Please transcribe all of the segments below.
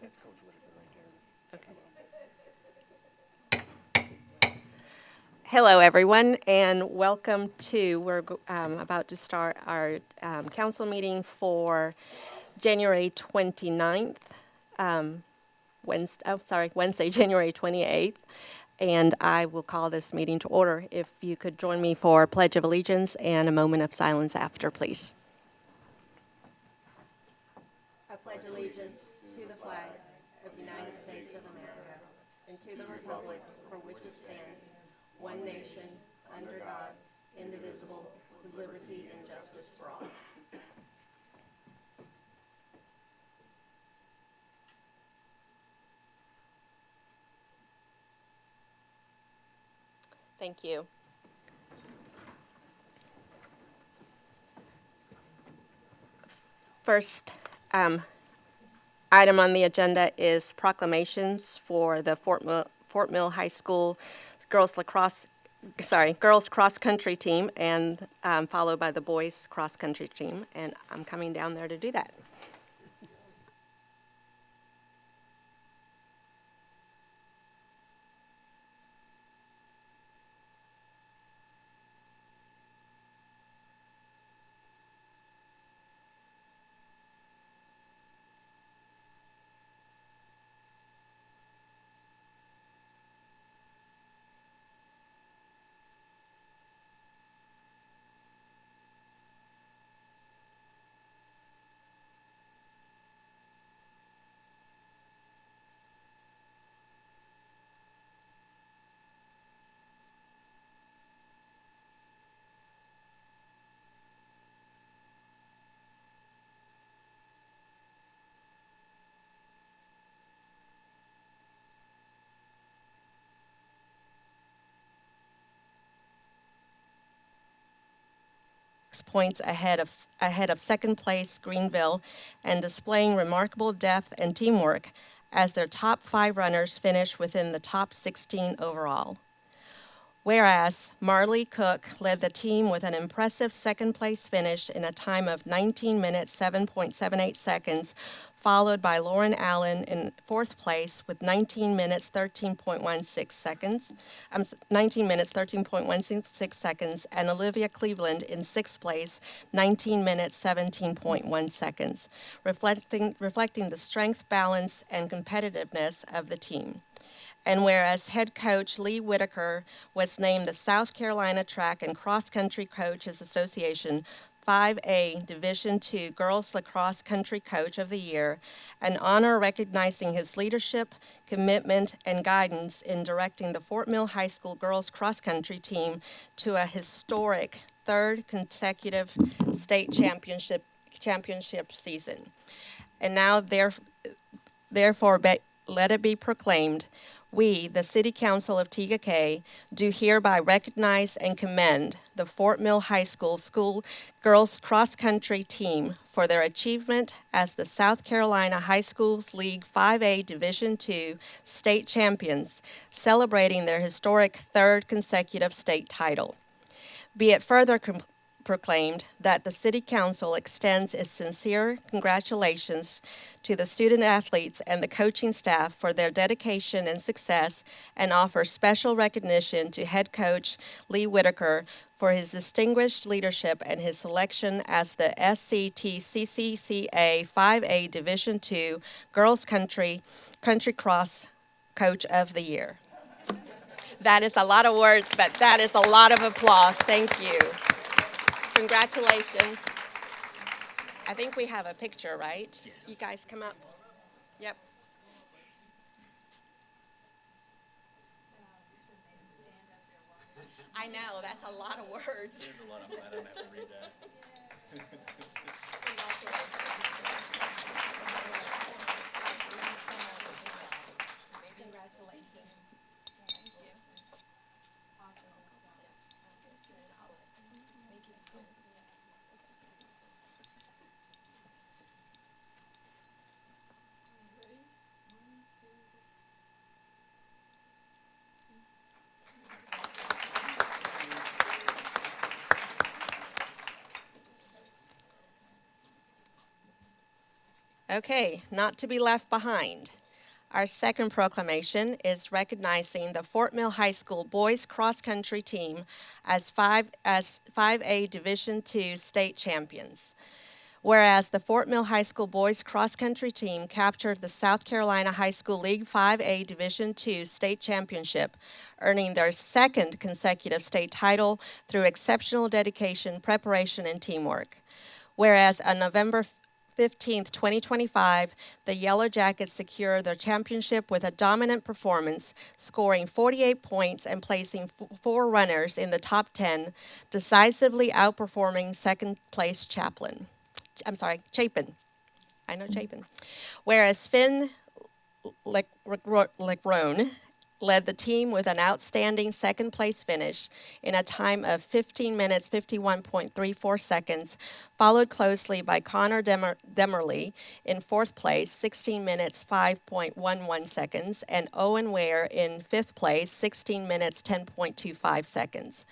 That's Coach Whitaker right there. Okay. Hello, everyone, and welcome to, we're about to start our council meeting for January 29th, Wednesday, January 28th, and I will call this meeting to order. If you could join me for Pledge of Allegiance and a moment of silence after, please. I pledge allegiance to the flag of the United States of America and to the republic for which it stands, one nation, under God, indivisible, with liberty and justice for all. Thank you. First item on the agenda is proclamations for the Fort Mill High School girls cross country team, and followed by the boys cross country team. And I'm coming down there to do that. Points ahead of second place Greenville, and displaying remarkable depth and teamwork as their top 5 runners finish within the top 16 overall. Whereas Marley Cook led the team with an impressive second place finish in a time of 19 minutes 7.78 seconds, followed by Lauren Allen in 4th place with 19 minutes 13.16 seconds, 19 minutes 13.16 seconds, and Olivia Cleveland in 6th place, 19 minutes 17.1 seconds, reflecting the strength, balance, and competitiveness of the team. And whereas head coach Lee Whitaker was named the South Carolina Track and Cross Country Coaches Association 5A Division II Girls Lacrosse Country Coach of the Year, an honor recognizing his leadership, commitment, and guidance in directing the Fort Mill High School girls cross country team to a historic 3rd consecutive state championship season. And now, therefore, let it be proclaimed, we, the City Council of Tega Cay, do hereby recognize and commend the Fort Mill High School girls cross-country team for their achievement as the South Carolina High Schools League 5A Division II state champions, celebrating their historic 3rd consecutive state title. Be it further proclaimed that the City Council extends its sincere congratulations to the student athletes and the coaching staff for their dedication and success, and offers special recognition to head coach Lee Whitaker for his distinguished leadership and his selection as the SCTCCCA 5A Division II Girls Country Cross Coach of the Year. That is a lot of words, but that is a lot of applause. Thank you. Congratulations. I think we have a picture, right? Yes. You guys come up. Yep. I know, that's a lot of words. There's a lot. I'm glad I don't have to read that. Congratulations. Okay, not to be left behind. Our second proclamation is recognizing the Fort Mill High School boys cross country team as 5A Division II state champions. Whereas the Fort Mill High School boys cross country team captured the South Carolina High School League 5A Division II state championship, earning their second consecutive state title through exceptional dedication, preparation, and teamwork. Whereas on November 15th, 2025, the Yellow Jackets secured their championship with a dominant performance, scoring 48 points and placing four runners in the top 10, decisively outperforming second-place Chapin. I know Chapin. Whereas Finn Lecrone led the team with an outstanding second-place finish in a time of 15 minutes, 51.34 seconds, followed closely by Connor Demerly in fourth place, 16 minutes, 5.11 seconds, and Owen Ware in fifth place, 16 minutes, 10.25 seconds.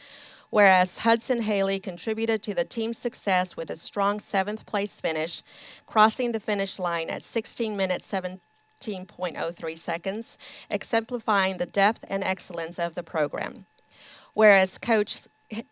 Whereas Hudson Haley contributed to the team's success with a strong seventh-place finish, crossing the finish line at 16 minutes, 17.03 seconds, exemplifying the depth and excellence of the program. Whereas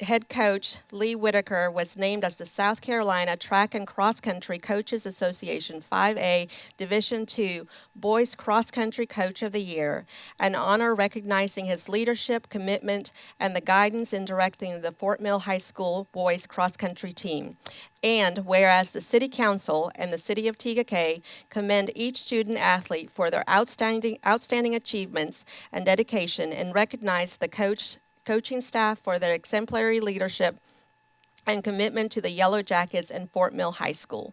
head coach Lee Whitaker was named as the South Carolina Track and Cross Country Coaches Association 5A Division II Boys Cross Country Coach of the Year, an honor recognizing his leadership, commitment, and the guidance in directing the Fort Mill High School boys cross country team. And whereas the City Council and the City of TGK commend each student athlete for their outstanding achievements and dedication, and recognize the coaching staff for their exemplary leadership and commitment to the Yellow Jackets and Fort Mill High School.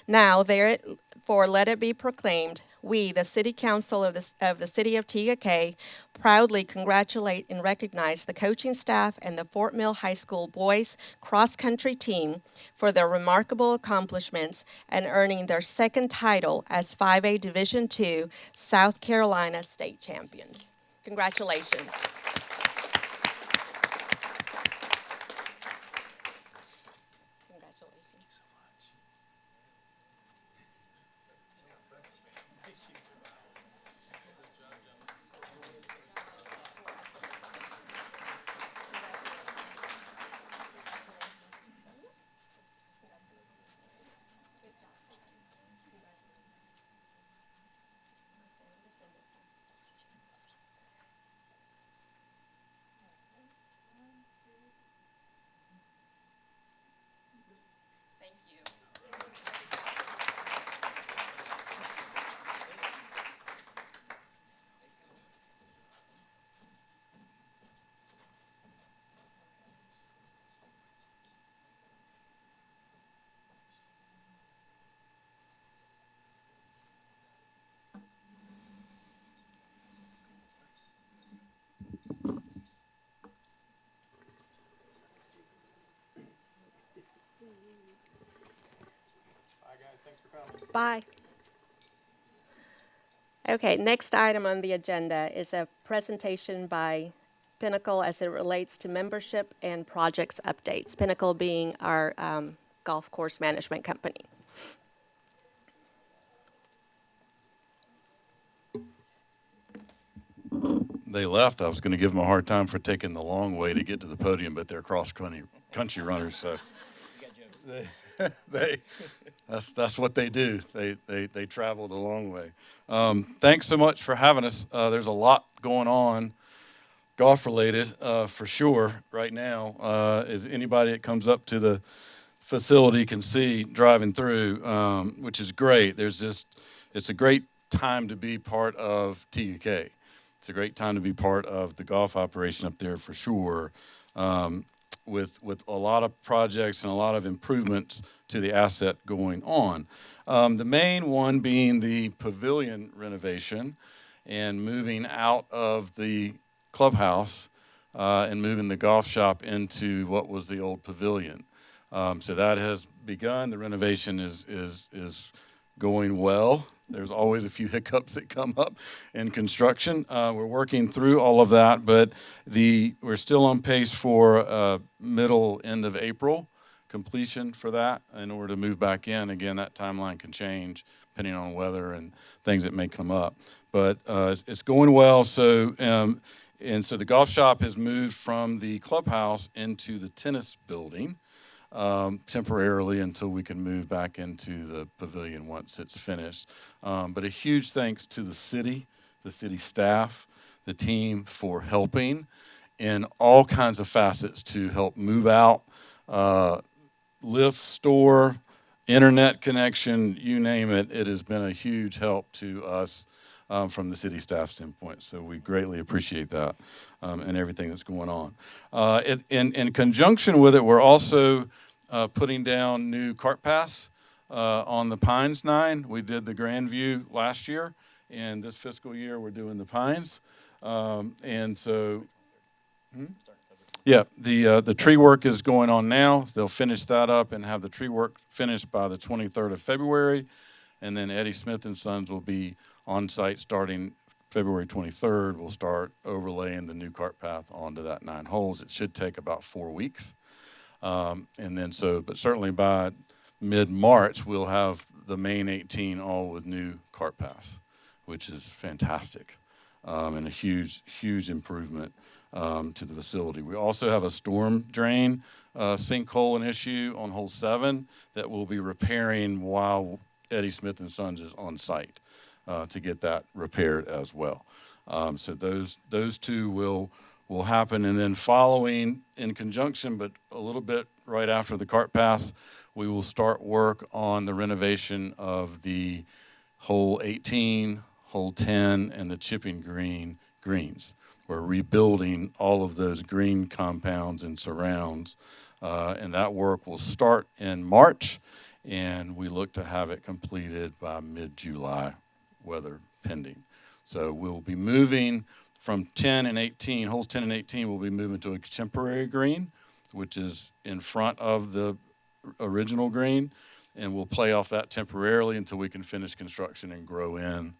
Now, therefore, let it be proclaimed, we, the City Council of the City of TGK, proudly congratulate and recognize the coaching staff and the Fort Mill High School boys cross-country team for their remarkable accomplishments and earning their second title as 5A Division II South Carolina state champions. Congratulations. Thank you. Bye, guys. Thanks for coming. Bye. Okay, next item on the agenda is a presentation by Pinnacle as it relates to membership and projects updates. Pinnacle being our golf course management company. They left. I was going to give them a hard time for taking the long way to get to the podium, but they're cross-country runners, so that's what they do. They travel the long way. Thanks so much for having us. There's a lot going on, golf-related, for sure, right now. As anybody that comes up to the facility can see driving through, which is great. It's a great time to be part of TUK. It's a great time to be part of the golf operation up there for sure, with a lot of projects and a lot of improvements to the asset going on. The main one being the pavilion renovation and moving out of the clubhouse and moving the golf shop into what was the old pavilion. So that has begun. The renovation is going well. There's always a few hiccups that come up in construction. We're working through all of that, but we're still on pace for end of April completion for that in order to move back in. Again, that timeline can change depending on weather and things that may come up. But it's going well. So and so the golf shop has moved from the clubhouse into the tennis building temporarily until we can move back into the pavilion once it's finished. But a huge thanks to the city staff, the team for helping in all kinds of facets to help move out, lift, store, internet connection, you name it. It has been a huge help to us from the city staff standpoint. So we greatly appreciate that and everything that's going on. In conjunction with it, we're also putting down new cart paths on the Pines 9. We did the Grandview last year, and this fiscal year we're doing the Pines. And so, yeah, the tree work is going on now. They'll finish that up and have the tree work finished by the 23rd of February. And then Eddie Smith and Sons will be on site starting February 23rd. We'll start overlaying the new cart path onto that 9 holes. It should take about 4 weeks. And then but certainly by mid-March, we'll have the main 18 all with new cart paths, which is fantastic and a huge, huge improvement to the facility. We also have a storm drain sinkhole and issue on hole 7 that we'll be repairing while Eddie Smith and Sons is on site to get that repaired as well. So those two will happen, and then following in conjunction, but a little bit right after the cart pass, we will start work on the renovation of the hole 18, hole 10, and the chipping greens. We're rebuilding all of those green compounds and surrounds, and that work will start in March, and we look to have it completed by mid-July, weather pending. So we'll be moving from 10 and 18, holes 10 and 18 will be moving to a temporary green, which is in front of the original green, and we'll play off that temporarily until we can finish construction and grow in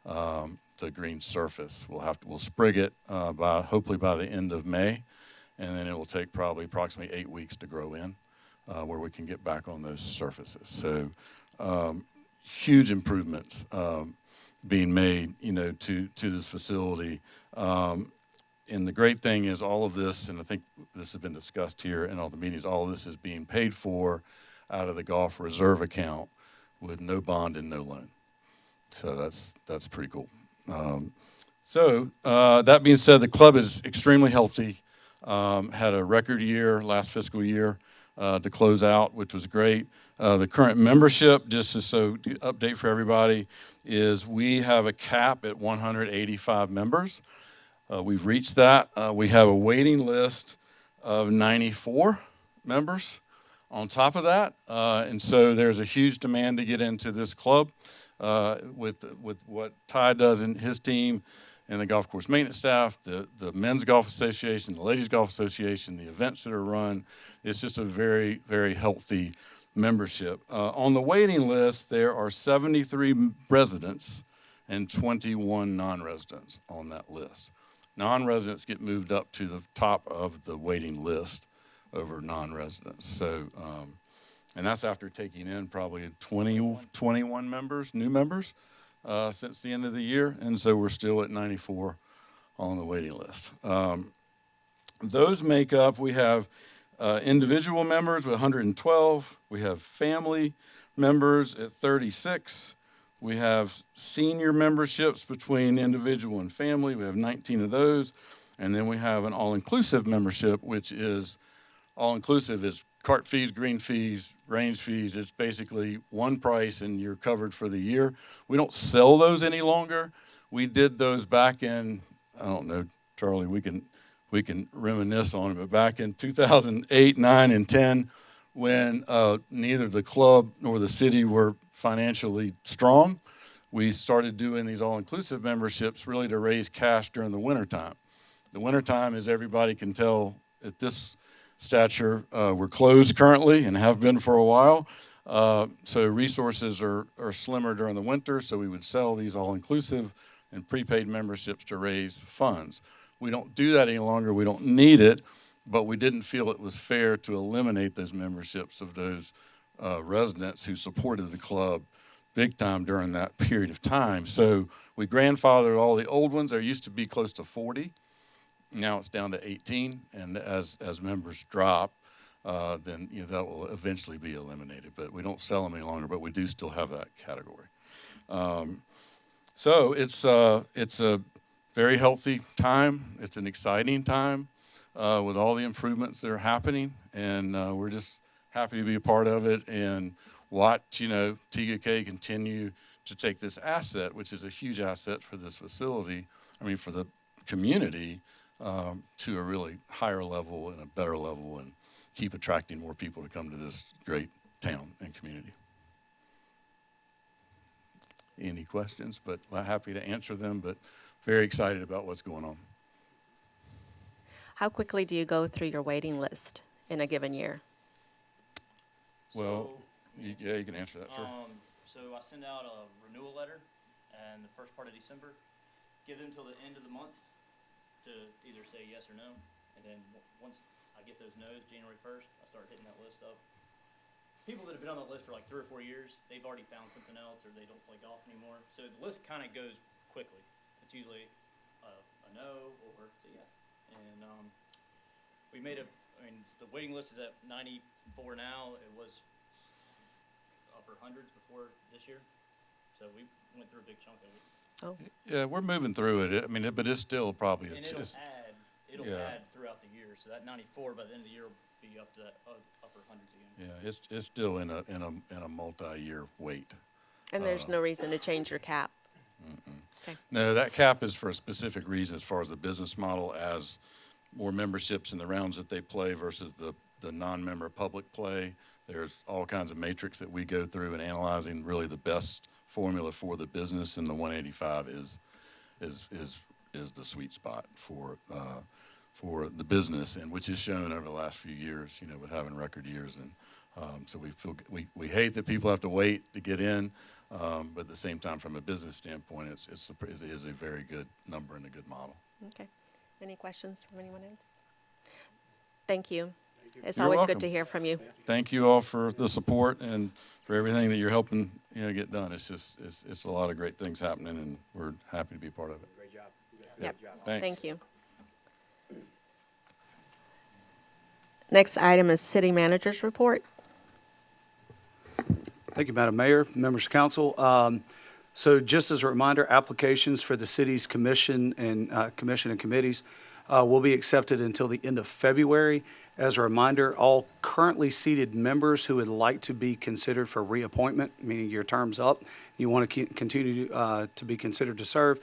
the green surface. We'll sprig it hopefully by the end of May, and then it will take probably approximately 8 weeks to grow in, where we can get back on those surfaces. So huge improvements being made, to this facility. And the great thing is all of this, and I think this has been discussed here in all the meetings, all of this is being paid for out of the golf reserve account with no bond and no loan. So that's pretty cool. That being said, the club is extremely healthy. Had a record year last fiscal year to close out, which was great. The current membership, just so update for everybody, is we have a cap at 185 members. We've reached that. We have a waiting list of 94 members on top of that. And so there's a huge demand to get into this club with what Ty does in his team and the golf course maintenance staff, the Men's Golf Association, the Ladies Golf Association, the events that are run. It's just a very, very healthy membership. On the waiting list, there are 73 residents and 21 non-residents on that list. Non-residents get moved up to the top of the waiting list over non-residents. So, and that's after taking in probably 21 members, new members, since the end of the year. And so we're still at 94 on the waiting list. Those make up, we have individual members with 112. We have family members at 36. We have senior memberships between individual and family. We have 19 of those. And then we have an all-inclusive membership, which is all-inclusive is cart fees, green fees, range fees. It's basically one price and you're covered for the year. We don't sell those any longer. We did those back in, I don't know, Charlie, we can reminisce on it, but back in 2008, 9, and 10, when neither the club nor the city were financially strong, we started doing these all-inclusive memberships really to raise cash during the wintertime. The wintertime, as everybody can tell at this stature, we're closed currently and have been for a while. So resources are slimmer during the winter, so we would sell these all-inclusive and prepaid memberships to raise funds. We don't do that any longer. We don't need it. but we didn't feel it was fair to eliminate those memberships of those residents who supported the club big time during that period of time. So we grandfathered all the old ones. There used to be close to 40. Now it's down to 18, and as members drop, then that will eventually be eliminated. But we don't sell them any longer, but we do still have that category. So it's a very healthy time. It's an exciting time with all the improvements that are happening, and we're just happy to be a part of it and watch TGK continue to take this asset, which is a huge asset for this facility. I mean, for the community. To a really higher level and a better level, and keep attracting more people to come to this great town and community. Any questions? But I'm happy to answer them, but very excited about what's going on. How quickly do you go through your waiting list in a given year? Well, you can answer that, sure. So I send out a renewal letter in the first part of December, give them till the end of the month to either say yes or no, and then once I get those no's, January 1st, I start hitting that list up. People that have been on that list for like 3 or 4 years, they've already found something else, or they don't play golf anymore. So the list kind of goes quickly. It's usually a no or it's a yes. And we made the waiting list is at 94 now. It was upper hundreds before this year. So we went through a big chunk of it. Oh, Yeah, we're moving through it. I mean, but it's still probably And it'll add throughout the year. So that 94 by the end of the year will be up to that upper hundreds again. Yeah, it's still in a multi-year wait. and there's no reason to change your cap? Okay. No, that cap is for a specific reason as far as the business model, as more memberships in the rounds that they play versus the non-member public play. There's all kinds of matrix that we go through in analyzing really the best formula for the business, and the 185 is the sweet spot for the business, and which is shown over the last few years, with having record years. And so we hate that people have to wait to get in, but at the same time, from a business standpoint, it is a very good number and a good model. Okay. Any questions from anyone else? Thank you. It's You're always welcome. good to hear from you. Thank you all for the support and for everything that you're helping get done. It's a lot of great things happening, and we're happy to be a part of it. Great job. Yep. Thanks. Thank you. Next item is city manager's report. Thank you, Madam Mayor, members of council. So just as a reminder, applications for the city's commission and committees will be accepted until the end of February. As a reminder, all currently seated members who would like to be considered for reappointment, meaning your term's up, you want to continue to be considered to serve,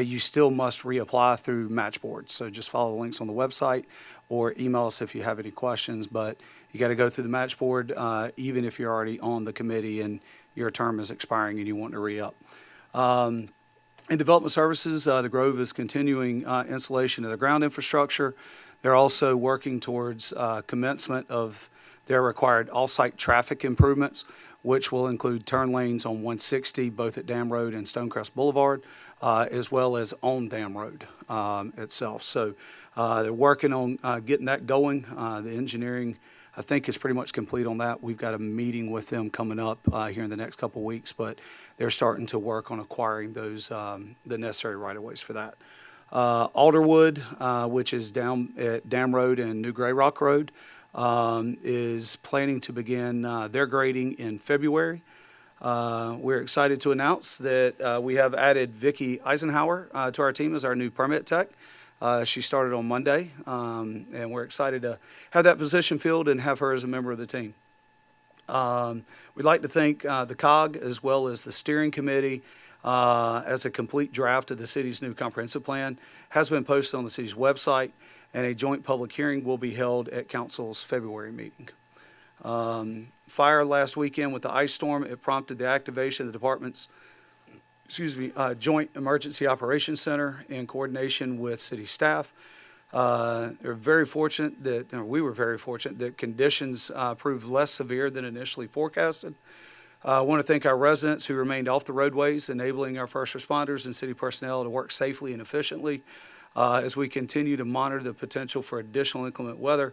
you still must reapply through Matchboard. So just follow the links on the website or email us if you have any questions. But you got to go through the Matchboard even if you're already on the committee and your term is expiring and you want to re-up. In development services, the Grove is continuing installation of the ground infrastructure. They're also working towards commencement of their required off-site traffic improvements, which will include turn lanes on 160, both at Dam Road and Stonecrest Boulevard, as well as on Dam Road itself. So they're working on getting that going. The engineering, I think, is pretty much complete on that. We've got a meeting with them coming up here in the next couple of weeks, but they're starting to work on acquiring those the necessary right-of-ways for that. Alderwood, which is down at Dam Road and New Gray Rock Road, is planning to begin their grading in February. We're excited to announce that we have added Vicki Eisenhower to our team as our new permit tech. She started on Monday, and we're excited to have that position filled and have her as a member of the team. We'd like to thank the COG as well as the steering committee as a complete draft of the city's new comprehensive plan has been posted on the city's website, and a joint public hearing will be held at council's February meeting. Fire last weekend with the ice storm, it prompted the activation of the department's Joint Emergency Operations Center in coordination with city staff. We were very fortunate that conditions proved less severe than initially forecasted. I want to thank our residents who remained off the roadways, enabling our first responders and city personnel to work safely and efficiently. As we continue to monitor the potential for additional inclement weather,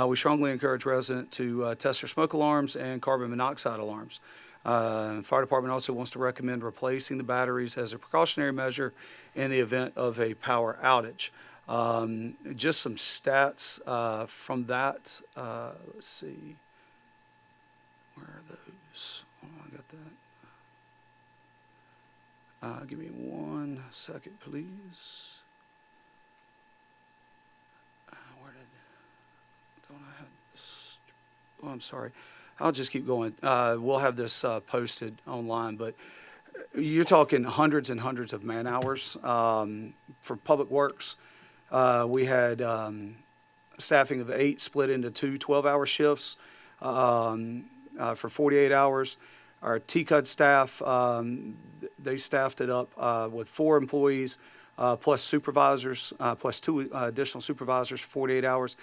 we strongly encourage residents to test their smoke alarms and carbon monoxide alarms. Fire department also wants to recommend replacing the batteries as a precautionary measure in the event of a power outage. Just some stats from that. Let's see. Where are those? Oh, I got that. Give me 1 second, please. Don't I have this? Oh, I'm sorry. I'll just keep going. We'll have this posted online, but you're talking hundreds and hundreds of man hours. For Public Works, we had staffing of 8 split into 2 12-hour shifts for 48 hours. Our TCUD staff, they staffed it up with 4 employees plus supervisors, plus 2 additional supervisors for 48 hours.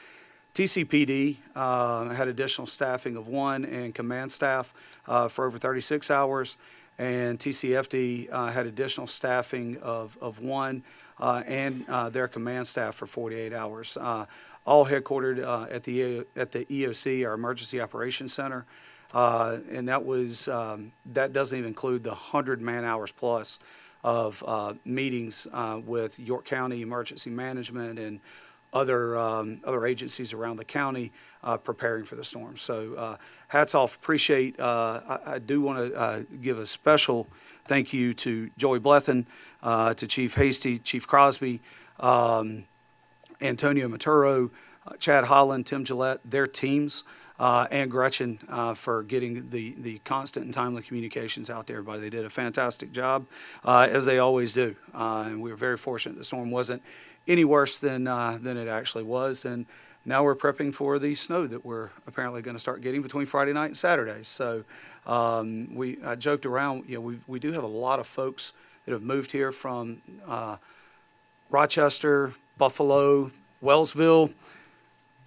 TCPD had additional staffing of 1 and command staff for over 36 hours. And TCFD had additional staffing of 1 and their command staff for 48 hours. All headquartered at the EOC, our Emergency Operations Center. And that was, that doesn't even include the 100 man hours plus of meetings with York County Emergency Management and other agencies around the county preparing for the storm. So hats off, appreciate, I do want to give a special thank you to Joey Blethen, to Chief Hasty, Chief Crosby, Antonio Maturo, Chad Holland, Tim Gillette, their teams, and Gretchen for getting the constant and timely communications out to everybody. They did a fantastic job, as they always do. And we were very fortunate the storm wasn't any worse than it actually was. And now we're prepping for the snow that we're apparently going to start getting between Friday night and Saturday. So I joked around, you know, we do have a lot of folks that have moved here from Rochester, Buffalo, Wellsville.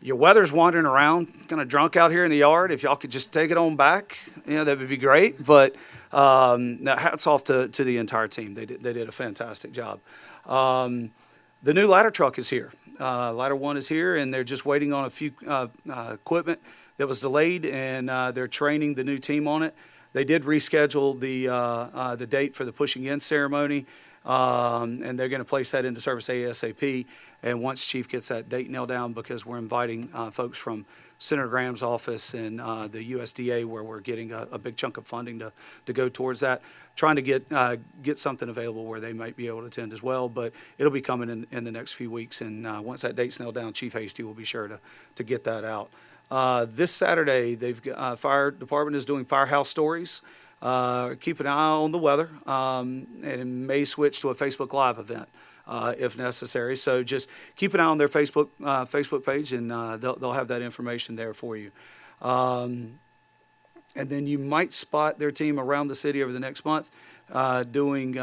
Your weather's wandering around, kind of drunk out here in the yard. If y'all could just take it on back, you know, that would be great. But now hats off to the entire team. They did a fantastic job. The new ladder truck is here. Ladder 1 is here, and they're just waiting on a few equipment that was delayed, and they're training the new team on it. They did reschedule the date for the pushing in ceremony, and they're going to place that into service ASAP. And once Chief gets that date nailed down, because we're inviting folks from Senator Graham's office and the USDA, where we're getting a big chunk of funding to go towards that, trying to get something available where they might be able to attend as well. But it'll be coming in the next few weeks, and once that date's nailed down, Chief Hasty will be sure to get that out. This Saturday, fire department is doing firehouse stories. Keep an eye on the weather, and may switch to a Facebook Live event if necessary. So just keep an eye on their Facebook page, and they'll have that information there for you. And then you might spot their team around the city over the next month doing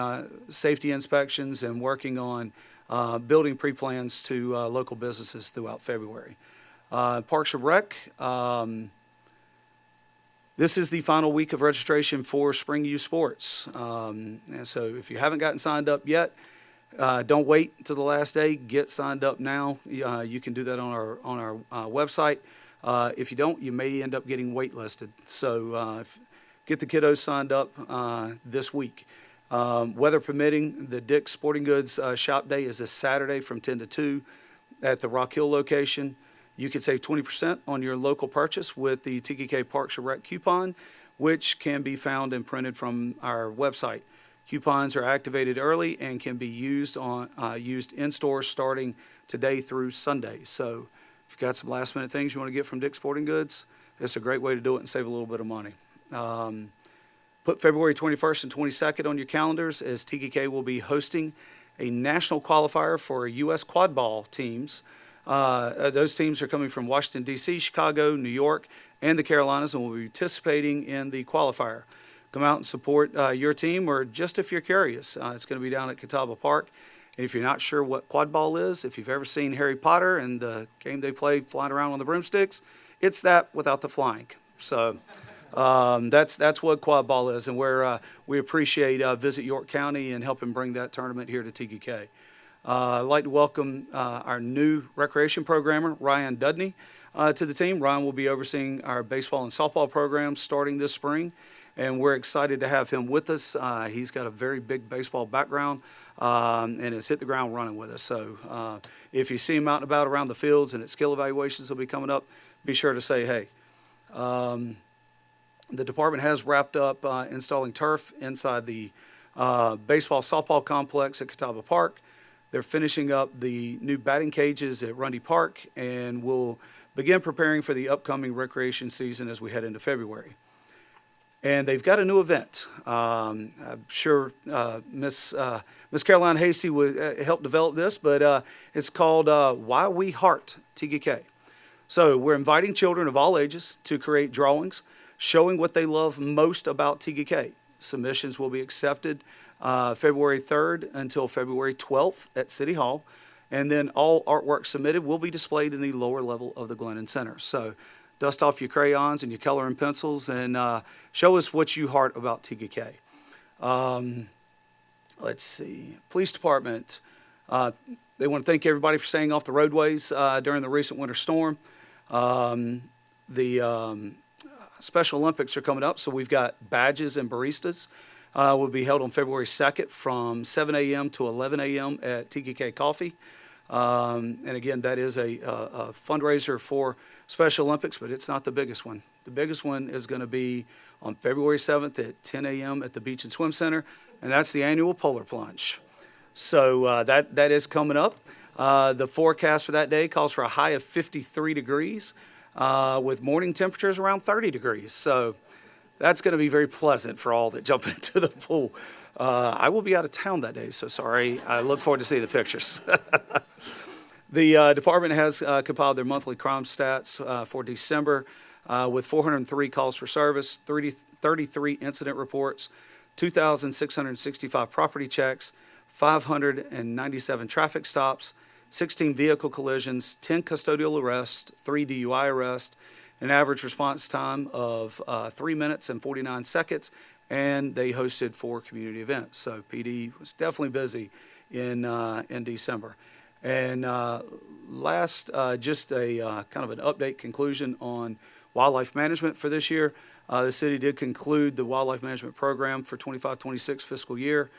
safety inspections and working on building pre-plans to local businesses throughout February. Parks and Rec. This is the final week of registration for Spring Youth Sports. And so if you haven't gotten signed up yet, don't wait until the last day. Get signed up now. You can do that on our website. If you don't, you may end up getting waitlisted. So get the kiddos signed up this week. Weather permitting, the Dick's Sporting Goods shop day is this Saturday from 10 to 2 at the Rock Hill location. You can save 20% on your local purchase with the TKK Parks and Rec coupon, which can be found and printed from our website. Coupons are activated early and can be used in stores starting today through Sunday. So if you've got some last minute things you want to get from Dick's Sporting Goods, it's a great way to do it and save a little bit of money. Put February 21st and 22nd on your calendars, as TKK will be hosting a national qualifier for U.S. quad ball teams. Those teams are coming from Washington, D.C., Chicago, New York, and the Carolinas, and will be participating in the qualifier. Come out and support your team, or just if you're curious. It's going to be down at Catawba Park. And if you're not sure what quad ball is, if you've ever seen Harry Potter and the game they play flying around on the broomsticks, it's that without the flying. So that's what quad ball is, and we appreciate Visit York County and helping bring that tournament here to TKK. I'd like to welcome our new recreation programmer, Ryan Dudney, to the team. Ryan will be overseeing our baseball and softball programs starting this spring, and we're excited to have him with us. He's got a very big baseball background and has hit the ground running with us. So if you see him out and about around the fields and at skill evaluations will be coming up, be sure to say hey. The department has wrapped up installing turf inside the baseball softball complex at Catawba Park. They're finishing up the new batting cages at Rundy Park, and will begin preparing for the upcoming recreation season as we head into February. And they've got a new event. I'm sure Miss Caroline Hasty would help develop this, but it's called Why We Heart TGK. So we're inviting children of all ages to create drawings showing what they love most about TGK. Submissions will be accepted February 3rd until February 12th at City Hall. And then all artwork submitted will be displayed in the lower level of the Glennon Center. So dust off your crayons and your coloring pencils and show us what you heart about TGK. Let's see, Police Department, they want to thank everybody for staying off the roadways during the recent winter storm. The Special Olympics are coming up, so we've got badges and baristas. Will be held on February 2nd from 7 a.m. to 11 a.m. at TGK Coffee. And again, that is a fundraiser for Special Olympics, but it's not the biggest one. The biggest one is going to be on February 7th at 10 a.m. at the Beach and Swim Center, and that's the annual Polar Plunge. So that is coming up. The forecast for that day calls for a high of 53 degrees with morning temperatures around 30 degrees. So that's going to be very pleasant for all that jump into the pool. I will be out of town that day, so sorry. I look forward to seeing the pictures. The department has compiled their monthly crime stats for December with 403 calls for service, 33 incident reports, 2,665 property checks, 597 traffic stops, 16 vehicle collisions, 10 custodial arrests, 3 DUI arrests, an average response time of 3 minutes and 49 seconds, and they hosted 4 community events. So PD was definitely busy in December. And last, just a kind of an update conclusion on wildlife management for this year. The city did conclude the wildlife management program for 25-26 fiscal year.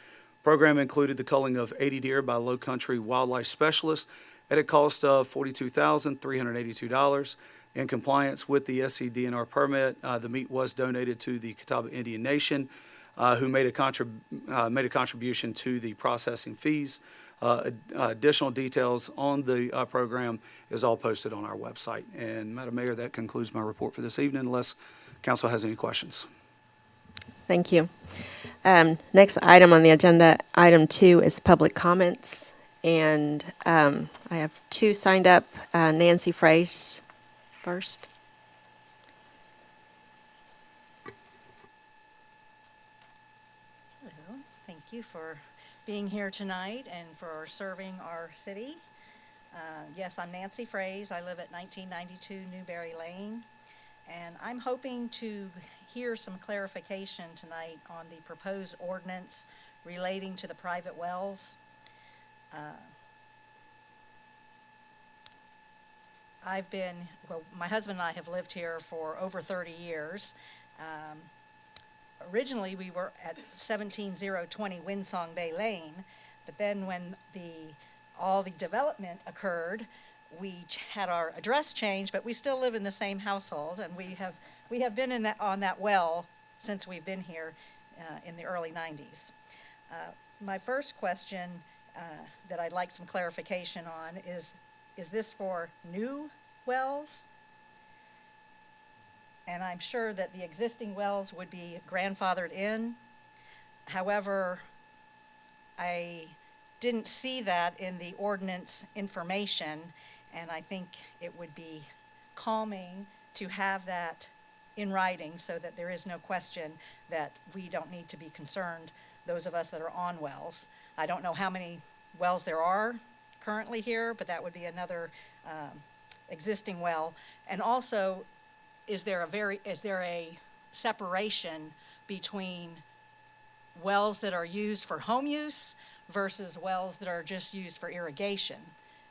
Program included the culling of 80 deer by low country wildlife specialists at a cost of $42,382. In compliance with the SCDNR permit, the meat was donated to the Catawba Indian Nation, who made a contribution to the processing fees. Additional details on the program is all posted on our website. And Madam Mayor, that concludes my report for this evening, unless council has any questions. Thank you. Next item on the agenda, item 2, is public comments. And I have 2 signed up. Nancy Frace first. Hello, thank you for being here tonight and for serving our city. Yes, I'm Nancy Fraze. I live at 1992 Newberry Lane, and I'm hoping to hear some clarification tonight on the proposed ordinance relating to the private wells. My husband and I have lived here for over 30 years. Originally, we were at 17020 Windsong Bay Lane, but then when all the development occurred, we had our address changed, but we still live in the same household, and we have been on that well since we've been here in the early 90s. My first question that I'd like some clarification on is this for new wells? And I'm sure that the existing wells would be grandfathered in. However, I didn't see that in the ordinance information, and I think it would be calming to have that in writing so that there is no question that we don't need to be concerned, those of us that are on wells. I don't know how many wells there are currently here, but that would be another existing well. And also, is there a separation between wells that are used for home use versus wells that are just used for irrigation.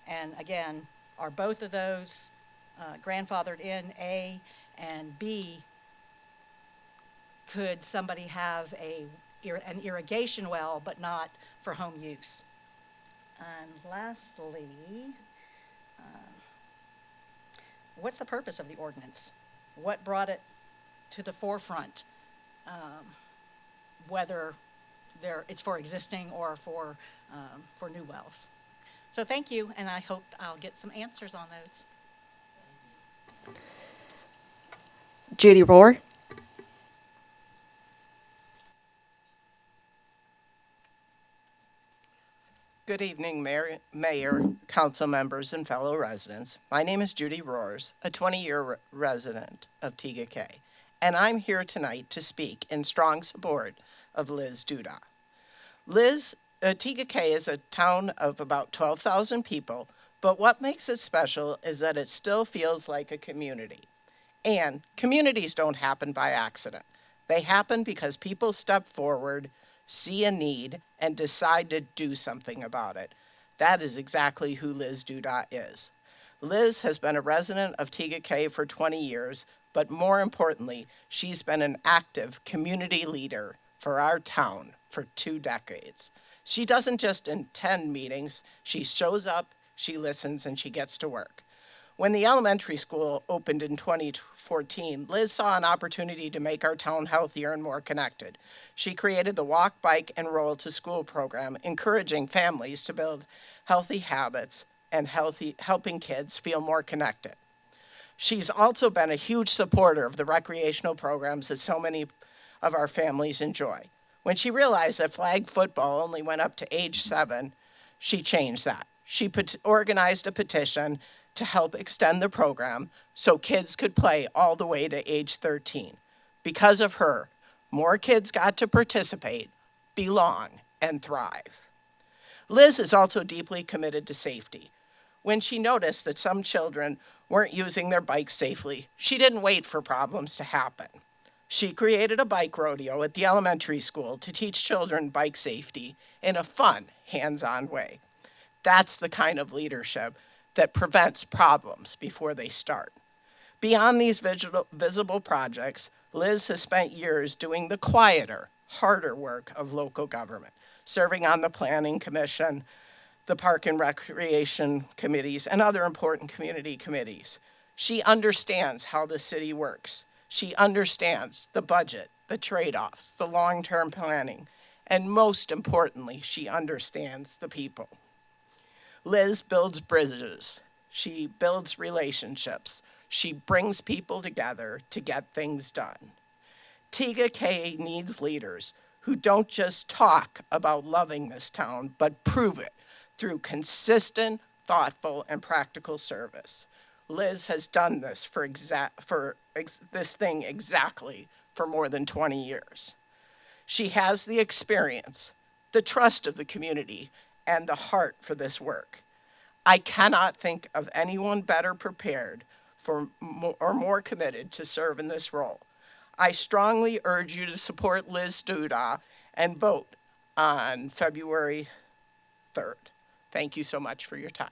And again, are both of those grandfathered in, A, and B, could somebody have an irrigation well but not for home use? And lastly, what's the purpose of the ordinance? What brought it to the forefront? Whether it's for existing or for new wells. So thank you, and I hope I'll get some answers on those. Judy Rohr. Good evening, Mayor, council members, and fellow residents. My name is Judy Rohrs, a 20-year resident of Tegakay, and I'm here tonight to speak in strong support of Liz Duda. Tegakay is a town of about 12,000 people, but what makes it special is that it still feels like a community. And communities don't happen by accident. They happen because people step forward, see a need, and decide to do something about it. That is exactly who Liz Duda is. Liz has been a resident of Tegakay for 20 years, but more importantly, she's been an active community leader for our town for 2 decades. She doesn't just attend meetings, she shows up, she listens, and she gets to work. When the elementary school opened in 2014, Liz saw an opportunity to make our town healthier and more connected. She created the Walk, Bike, and Roll to School program, encouraging families to build healthy habits and helping kids feel more connected. She's also been a huge supporter of the recreational programs that so many of our families enjoy. When she realized that flag football only went up to age 7, she changed that. She organized a petition to help extend the program so kids could play all the way to age 13. Because of her, more kids got to participate, belong, and thrive. Liz is also deeply committed to safety. When she noticed that some children weren't using their bikes safely, she didn't wait for problems to happen. She created a bike rodeo at the elementary school to teach children bike safety in a fun, hands-on way. That's the kind of leadership that prevents problems before they start. Beyond these visible projects, Liz has spent years doing the quieter, harder work of local government, serving on the Planning Commission, the Park and Recreation Committees, and other important community committees. She understands how the city works. She understands the budget, the trade-offs, the long-term planning, and most importantly, she understands the people. Liz builds bridges. She builds relationships. She brings people together to get things done. Tegakay needs leaders who don't just talk about loving this town, but prove it through consistent, thoughtful, and practical service. Liz has done this for more than 20 years. She has the experience, the trust of the community, and the heart for this work. I cannot think of anyone better prepared or more committed to serve in this role. I strongly urge you to support Liz Duda and vote on February 3rd. Thank you so much for your time.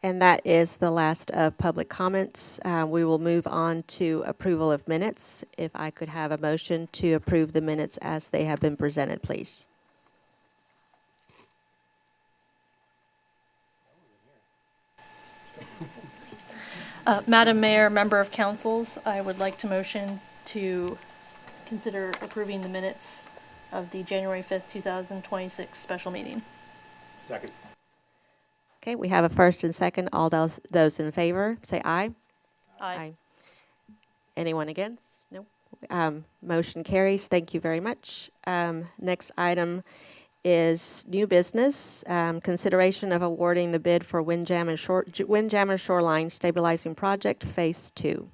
And that is the last of public comments. We will move on to approval of minutes. If I could have a motion to approve the minutes as they have been presented, please. Madam Mayor, member of councils, I would like to motion to consider approving the minutes of the January 5th, 2026 special meeting. Second. Okay, we have a first and second. All those in favor, say aye. Aye. Anyone against? No. Motion carries. Thank you very much. Next item is new business. Consideration of awarding the bid for Windjammer Shoreline Stabilizing Project Phase 2.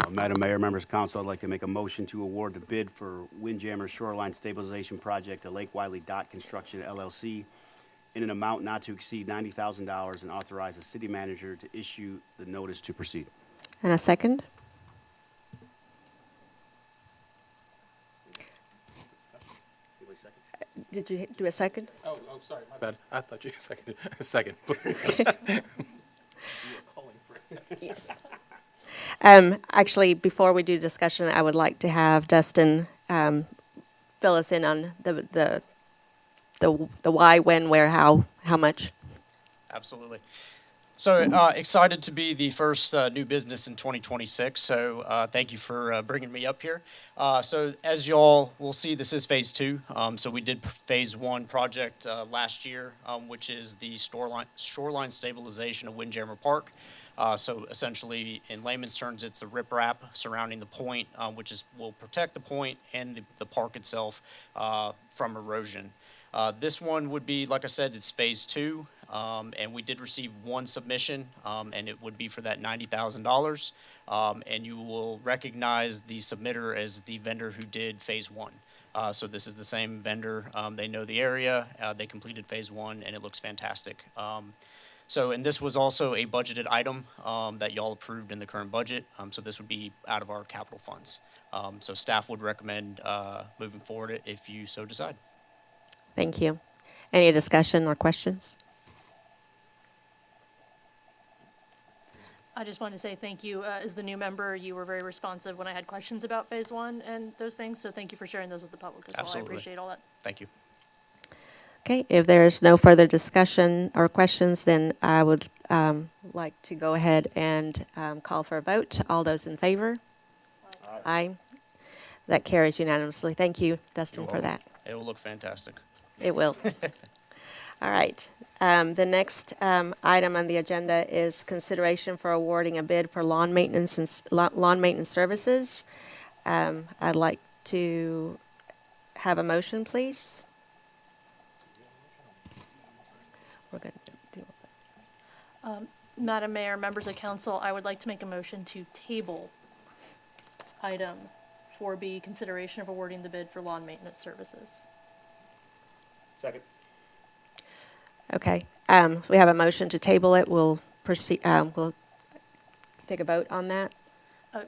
Madam Mayor, members of council, I'd like to make a motion to award the bid for Windjammer Shoreline Stabilization Project to Lake Wiley Dot Construction LLC in an amount not to exceed $90,000 and authorize the city manager to issue the notice to proceed. And a second? Did you do a second? Oh, sorry, my bad. I thought you seconded. Second. Yes. Actually, before we do discussion, I would like to have Dustin fill us in on the why, when, where, how much. Absolutely. So excited to be the first new business in 2026. So thank you for bringing me up here. So as y'all will see, this is phase two. So we did phase one project last year, which is the shoreline stabilization of Windjammer Park. So essentially, in layman's terms, it's the riprap surrounding the point, which will protect the point and the park itself from erosion. This one would be, like I said, it's phase two. And we did receive one submission, and it would be for that $90,000. And you will recognize the submitter as the vendor who did phase one. So this is the same vendor. They know the area. They completed phase one, and it looks fantastic. And this was also a budgeted item that y'all approved in the current budget. So this would be out of our capital funds. So staff would recommend moving forward if you so decide. Thank you. Any discussion or questions? I just wanted to say thank you. As the new member, you were very responsive when I had questions about phase one and those things, so thank you for sharing those with the public as well. Absolutely. I appreciate all that. Thank you. Okay, if there's no further discussion or questions, then I would like to go ahead and call for a vote. All those in favor? Aye. That carries unanimously. Thank you, Dustin, for that. It will look fantastic. It will. All right. The next item on the agenda is consideration for awarding a bid for lawn maintenance and lawn maintenance services. I'd like to have a motion, please. We're good. Madam Mayor, members of council, I would like to make a motion to table item 4B, consideration of awarding the bid for lawn maintenance services. Second. Okay. We have a motion to table it. We'll proceed. We'll take a vote on that.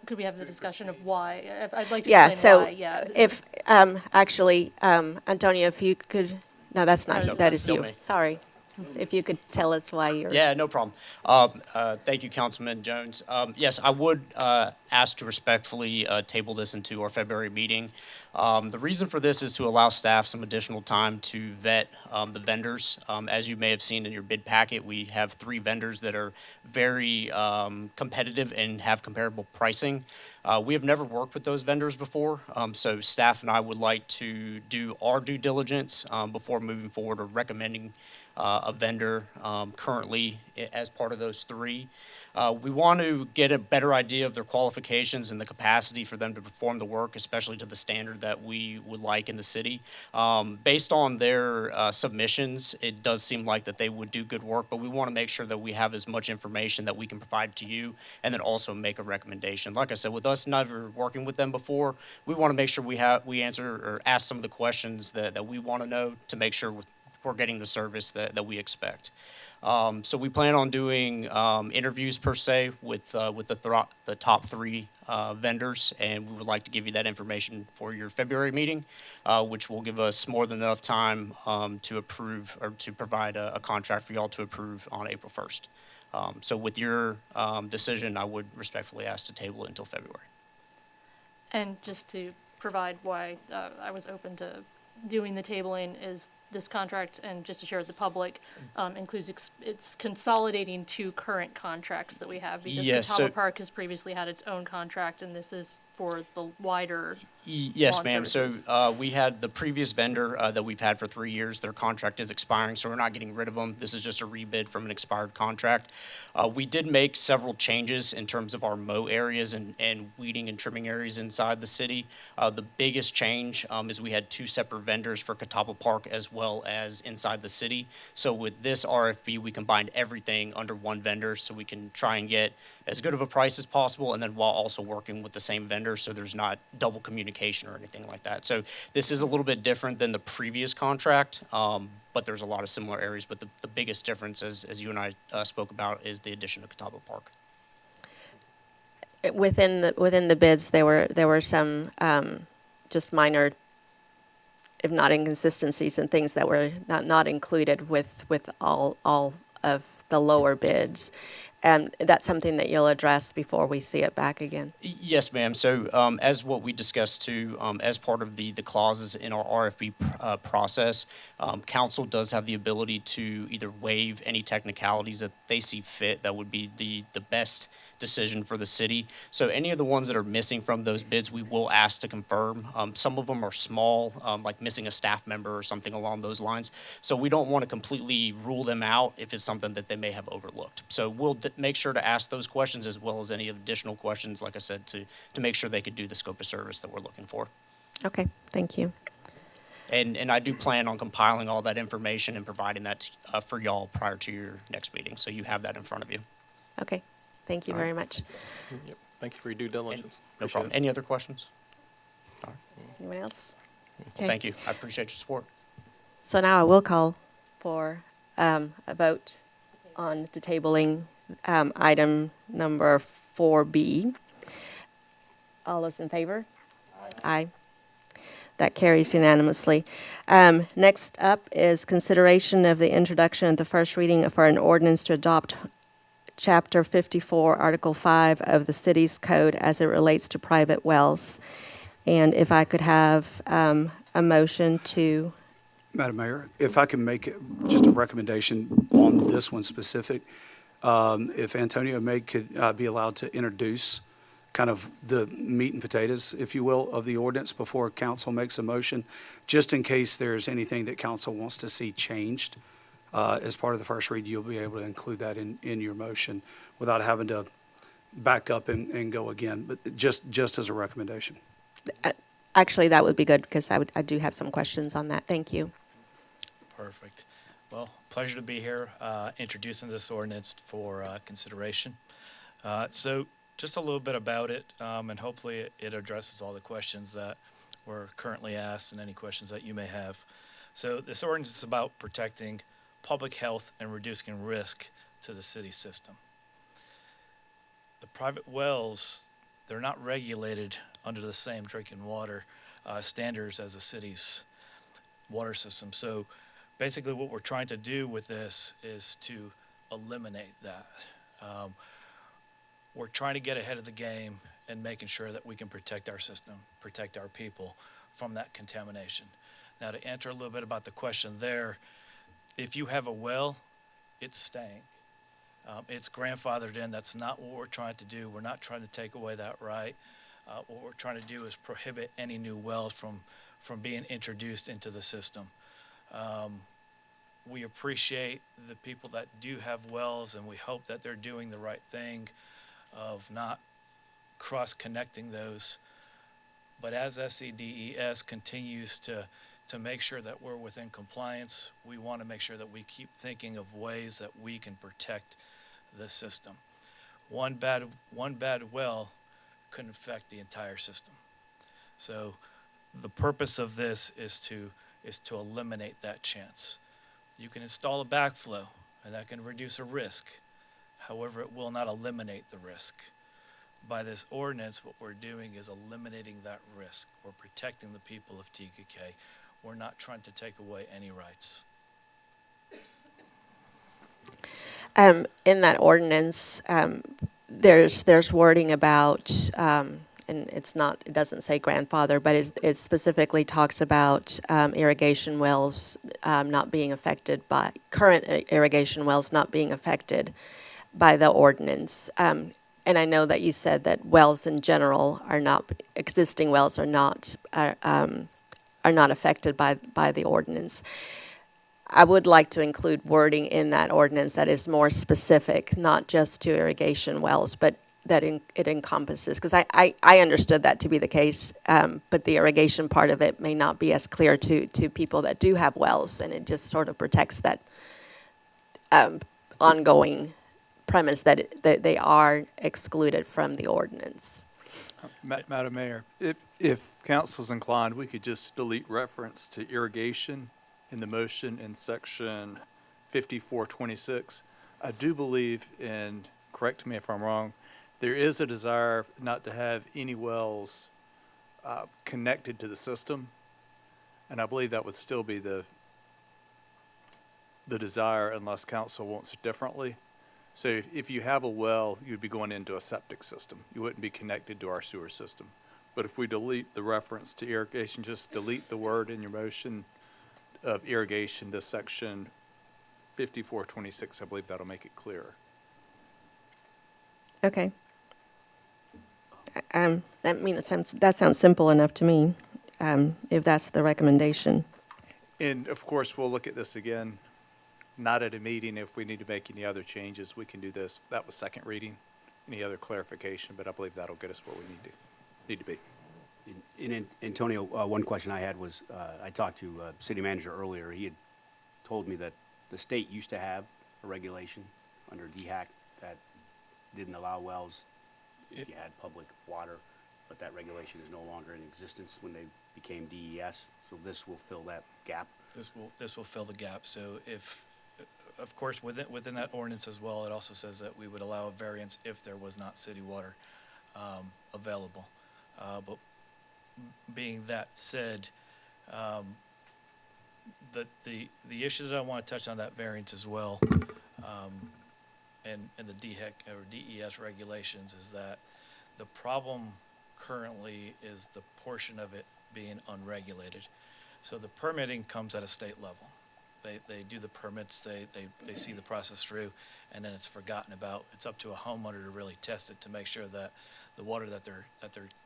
Could we have the discussion of why? I'd like to Yeah. explain So why, yeah. if actually, Antonio, if you could. No, that's not. No, That is still you. me. Sorry. If you could tell us why you're. Yeah, no problem. Thank you, Councilman Jones. Yes, I would ask to respectfully table this into our February meeting. The reason for this is to allow staff some additional time to vet the vendors. As you may have seen in your bid packet, we have 3 vendors that are very competitive and have comparable pricing. We have never worked with those vendors before, so staff and I would like to do our due diligence before moving forward or recommending a vendor currently as part of those 3. We want to get a better idea of their qualifications and the capacity for them to perform the work, especially to the standard that we would like in the city. Based on their submissions, it does seem like that they would do good work, but we want to make sure that we have as much information that we can provide to you and then also make a recommendation. Like I said, with us never working with them before, we want to make sure we answer or ask some of the questions that we want to know to make sure we're getting the service that we expect. So we plan on doing interviews per se with the top 3 vendors, and we would like to give you that information for your February meeting, which will give us more than enough time to approve or to provide a contract for y'all to approve on April 1st. So with your decision, I would respectfully ask to table it until February. And just to provide why I was open to doing the tabling is this contract, and just to share with the public, includes, it's consolidating 2 current contracts that we have. Because Yes, Catawba so- Park has previously had its own contract, and this is for the wider. Yes, lawn ma'am. So services. we had the previous vendor that we've had for 3 years. Their contract is expiring, so we're not getting rid of them. This is just a rebid from an expired contract. We did make several changes in terms of our mow areas and weeding and trimming areas inside the city. The biggest change is we had 2 separate vendors for Catawba Park as well as inside the city. So with this RFP, we combined everything under one vendor so we can try and get as good of a price as possible, and then while also working with the same vendor so there's not double communication or anything like that. So this is a little bit different than the previous contract, but there's a lot of similar areas. But the biggest difference, as you and I spoke about, is the addition of Catawba Park. Within the bids, there were some just minor, if not inconsistencies, and things that were not included with all of the lower bids. And that's something that you'll address before we see it back again. Yes, ma'am. So as what we discussed too, as part of the clauses in our RFP process, council does have the ability to either waive any technicalities that they see fit that would be the best decision for the city. So any of the ones that are missing from those bids, we will ask to confirm. Some of them are small, like missing a staff member or something along those lines. So we don't want to completely rule them out if it's something that they may have overlooked. So we'll make sure to ask those questions as well as any additional questions, like I said, to make sure they could do the scope of service that we're looking for. Okay, thank you. And I do plan on compiling all that information and providing that for y'all prior to your next meeting, so you have that in front of you. Okay, thank you very much. Yep. Thank you for your due diligence. No Appreciate problem. it. Any other questions? Anyone else? Well, thank you. I appreciate your support. So now I will call for a vote on the tabling item number 4B. All those in favor? Aye. That carries unanimously. Next up is consideration of the introduction of the first reading for an ordinance to adopt Chapter 54, Article 5 of the city's code as it relates to private wells. And if I could have a motion to, Madam Mayor, if I can make just a recommendation on this one specific, if Antonio May could be allowed to introduce kind of the meat and potatoes, if you will, of the ordinance before council makes a motion, just in case there's anything that council wants to see changed as part of the first read, you'll be able to include that in your motion without having to back up and go again, but just as a recommendation. actually, that would be good because I do have some questions on that. Thank you. Perfect. Well, pleasure to be here introducing this ordinance for consideration. So just a little bit about it, and hopefully it addresses all the questions that were currently asked and any questions that you may have. So this ordinance is about protecting public health and reducing risk to the city system. The private wells, they're not regulated under the same drinking water standards as the city's water system. So basically what we're trying to do with this is to eliminate that. We're trying to get ahead of the game and making sure that we can protect our system, protect our people from that contamination. Now, to answer a little bit about the question there, if you have a well, it's staying. It's grandfathered in. That's not what we're trying to do. We're not trying to take away that right. What we're trying to do is prohibit any new wells from being introduced into the system. We appreciate the people that do have wells, and we hope that they're doing the right thing of not cross-connecting those. But as SCDES continues to make sure that we're within compliance, we want to make sure that we keep thinking of ways that we can protect the system. One bad well could affect the entire system. So the purpose of this is to eliminate that chance. You can install a backflow, and that can reduce a risk. However, it will not eliminate the risk. By this ordinance, what we're doing is eliminating that risk. We're protecting the people of TKK. We're not trying to take away any rights. In that ordinance, there's wording about, and it doesn't say grandfather, but it specifically talks about irrigation wells not being affected by, current irrigation wells not being affected by the ordinance. And I know that you said that wells in general are not, existing wells are not affected by the ordinance. I would like to include wording in that ordinance that is more specific, not just to irrigation wells, but that it encompasses, because I understood that to be the case, but the irrigation part of it may not be as clear to people that do have wells, and it just sort of protects that ongoing premise that they are excluded from the ordinance. Madam Mayor, if council's inclined, we could just delete reference to irrigation in the motion in section 5426. I do believe, and correct me if I'm wrong, there is a desire not to have any wells connected to the system. And I believe that would still be the desire unless council wants differently. So if you have a well, you'd be going into a septic system. You wouldn't be connected to our sewer system. But if we delete the reference to irrigation, just delete the word in your motion of irrigation to section 5426, I believe that'll make it clearer. Okay. That sounds simple enough to me, if that's the recommendation. And of course, we'll look at this again, not at a meeting. If we need to make any other changes, we can do this. That was second reading. Any other clarification, but I believe that'll get us where we need to be. And Antonio, one question I had was, I talked to city manager earlier. He had told me that the state used to have a regulation under DHAC that didn't allow wells if you had public water, but that regulation is no longer in existence when they became DES. So this will fill that gap. This will fill the gap. So if, of course, within that ordinance as well, it also says that we would allow a variance if there was not city water available. But being that said, the issue that I want to touch on that variance as well, and the DHEC or DES regulations, is that the problem currently is the portion of it being unregulated. So the permitting comes at a state level. They do the permits, they see the process through, and then it's forgotten about. It's up to a homeowner to really test it to make sure that the water that they're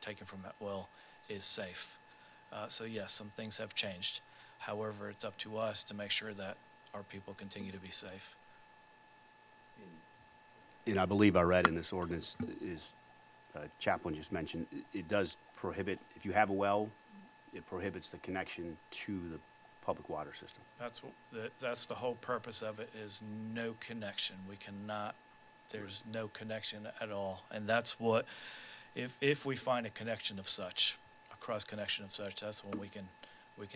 taking from that well is safe. So yes, some things have changed. However, it's up to us to make sure that our people continue to be safe. And I believe I read in this ordinance is, Chaplain just mentioned, it does prohibit, if you have a well, it prohibits the connection to the public water system. That's the whole purpose of it, is no connection. We cannot, there's no connection at all. And that's what, if we find a connection of such, a cross connection of such, that's when we can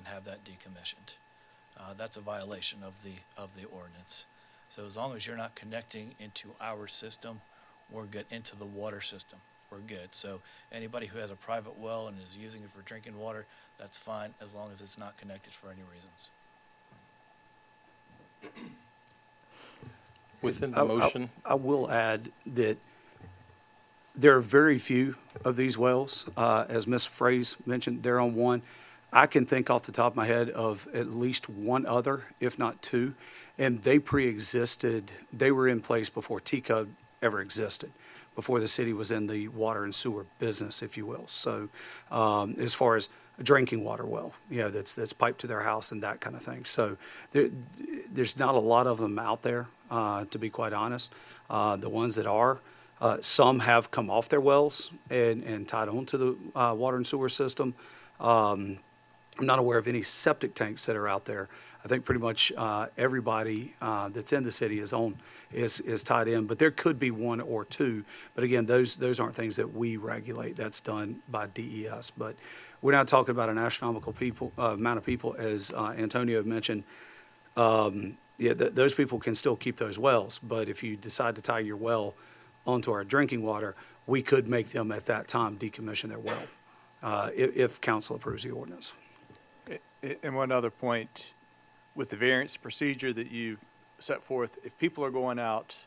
have that decommissioned. That's a violation of the ordinance. So as long as you're not connecting into our system, we're good, into the water system, we're good. So anybody who has a private well and is using it for drinking water, that's fine, as long as it's not connected for any reasons. Within the motion, I will add that there are very few of these wells. As Ms. Fraze mentioned, they're on one. I can think off the top of my head of at least one other, if not two, and they pre-existed. They were in place before T-Code ever existed, before the city was in the water and sewer business, if you will. So as far as a drinking water well, that's piped to their house and that kind of thing. So there's not a lot of them out there, to be quite honest. The ones that are, some have come off their wells and tied onto the water and sewer system. I'm not aware of any septic tanks that are out there. I think pretty much everybody that's in the city is tied in, but there could be one or two. But again, those aren't things that we regulate. That's done by DES. But we're not talking about an astronomical amount of people, as Antonio mentioned. Those people can still keep those wells. But if you decide to tie your well onto our drinking water, we could make them at that time decommission their well if council approves the ordinance. And one other point, with the variance procedure that you set forth, if people are going out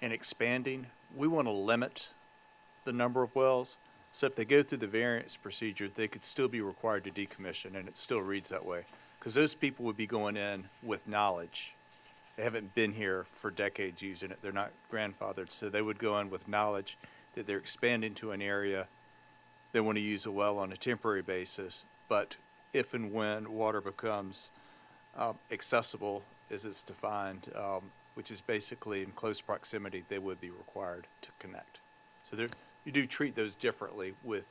and expanding, we want to limit the number of wells. So if they go through the variance procedure, they could still be required to decommission, and it still reads that way. Because those people would be going in with knowledge. They haven't been here for decades using it. They're not grandfathered. So they would go in with knowledge that they're expanding to an area. They want to use a well on a temporary basis, but if and when water becomes accessible, as it's defined, which is basically in close proximity, they would be required to connect. So you do treat those differently with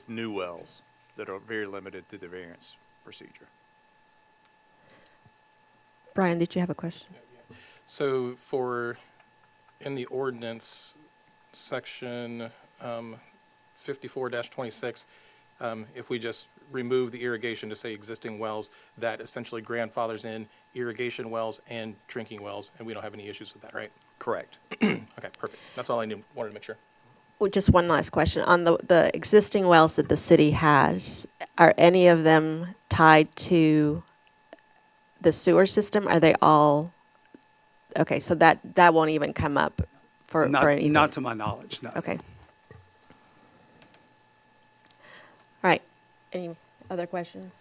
new wells that are very limited to the variance procedure. Brian, did you have a question? so in the ordinance, section 54-26, if we just remove the irrigation to say existing wells. That essentially grandfathers in irrigation wells and drinking wells, and we don't have any issues with that, right? Correct. Okay, perfect. That's all I wanted to make sure. Well, just one last question. On the existing wells that the city has, are any of them tied to the sewer system? Are they all, okay, so that won't even come up for anything? Not to my knowledge, no. Okay. All right. Any other questions?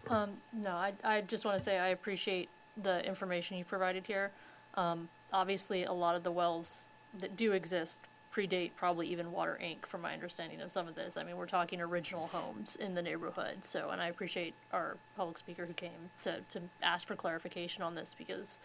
No, I just want to say I appreciate the information you provided here. Obviously, a lot of the wells that do exist predate probably even Water Inc., from my understanding of some of this. I mean, we're talking original homes in the neighborhood, so, and I appreciate our public speaker who came to ask for clarification on this, because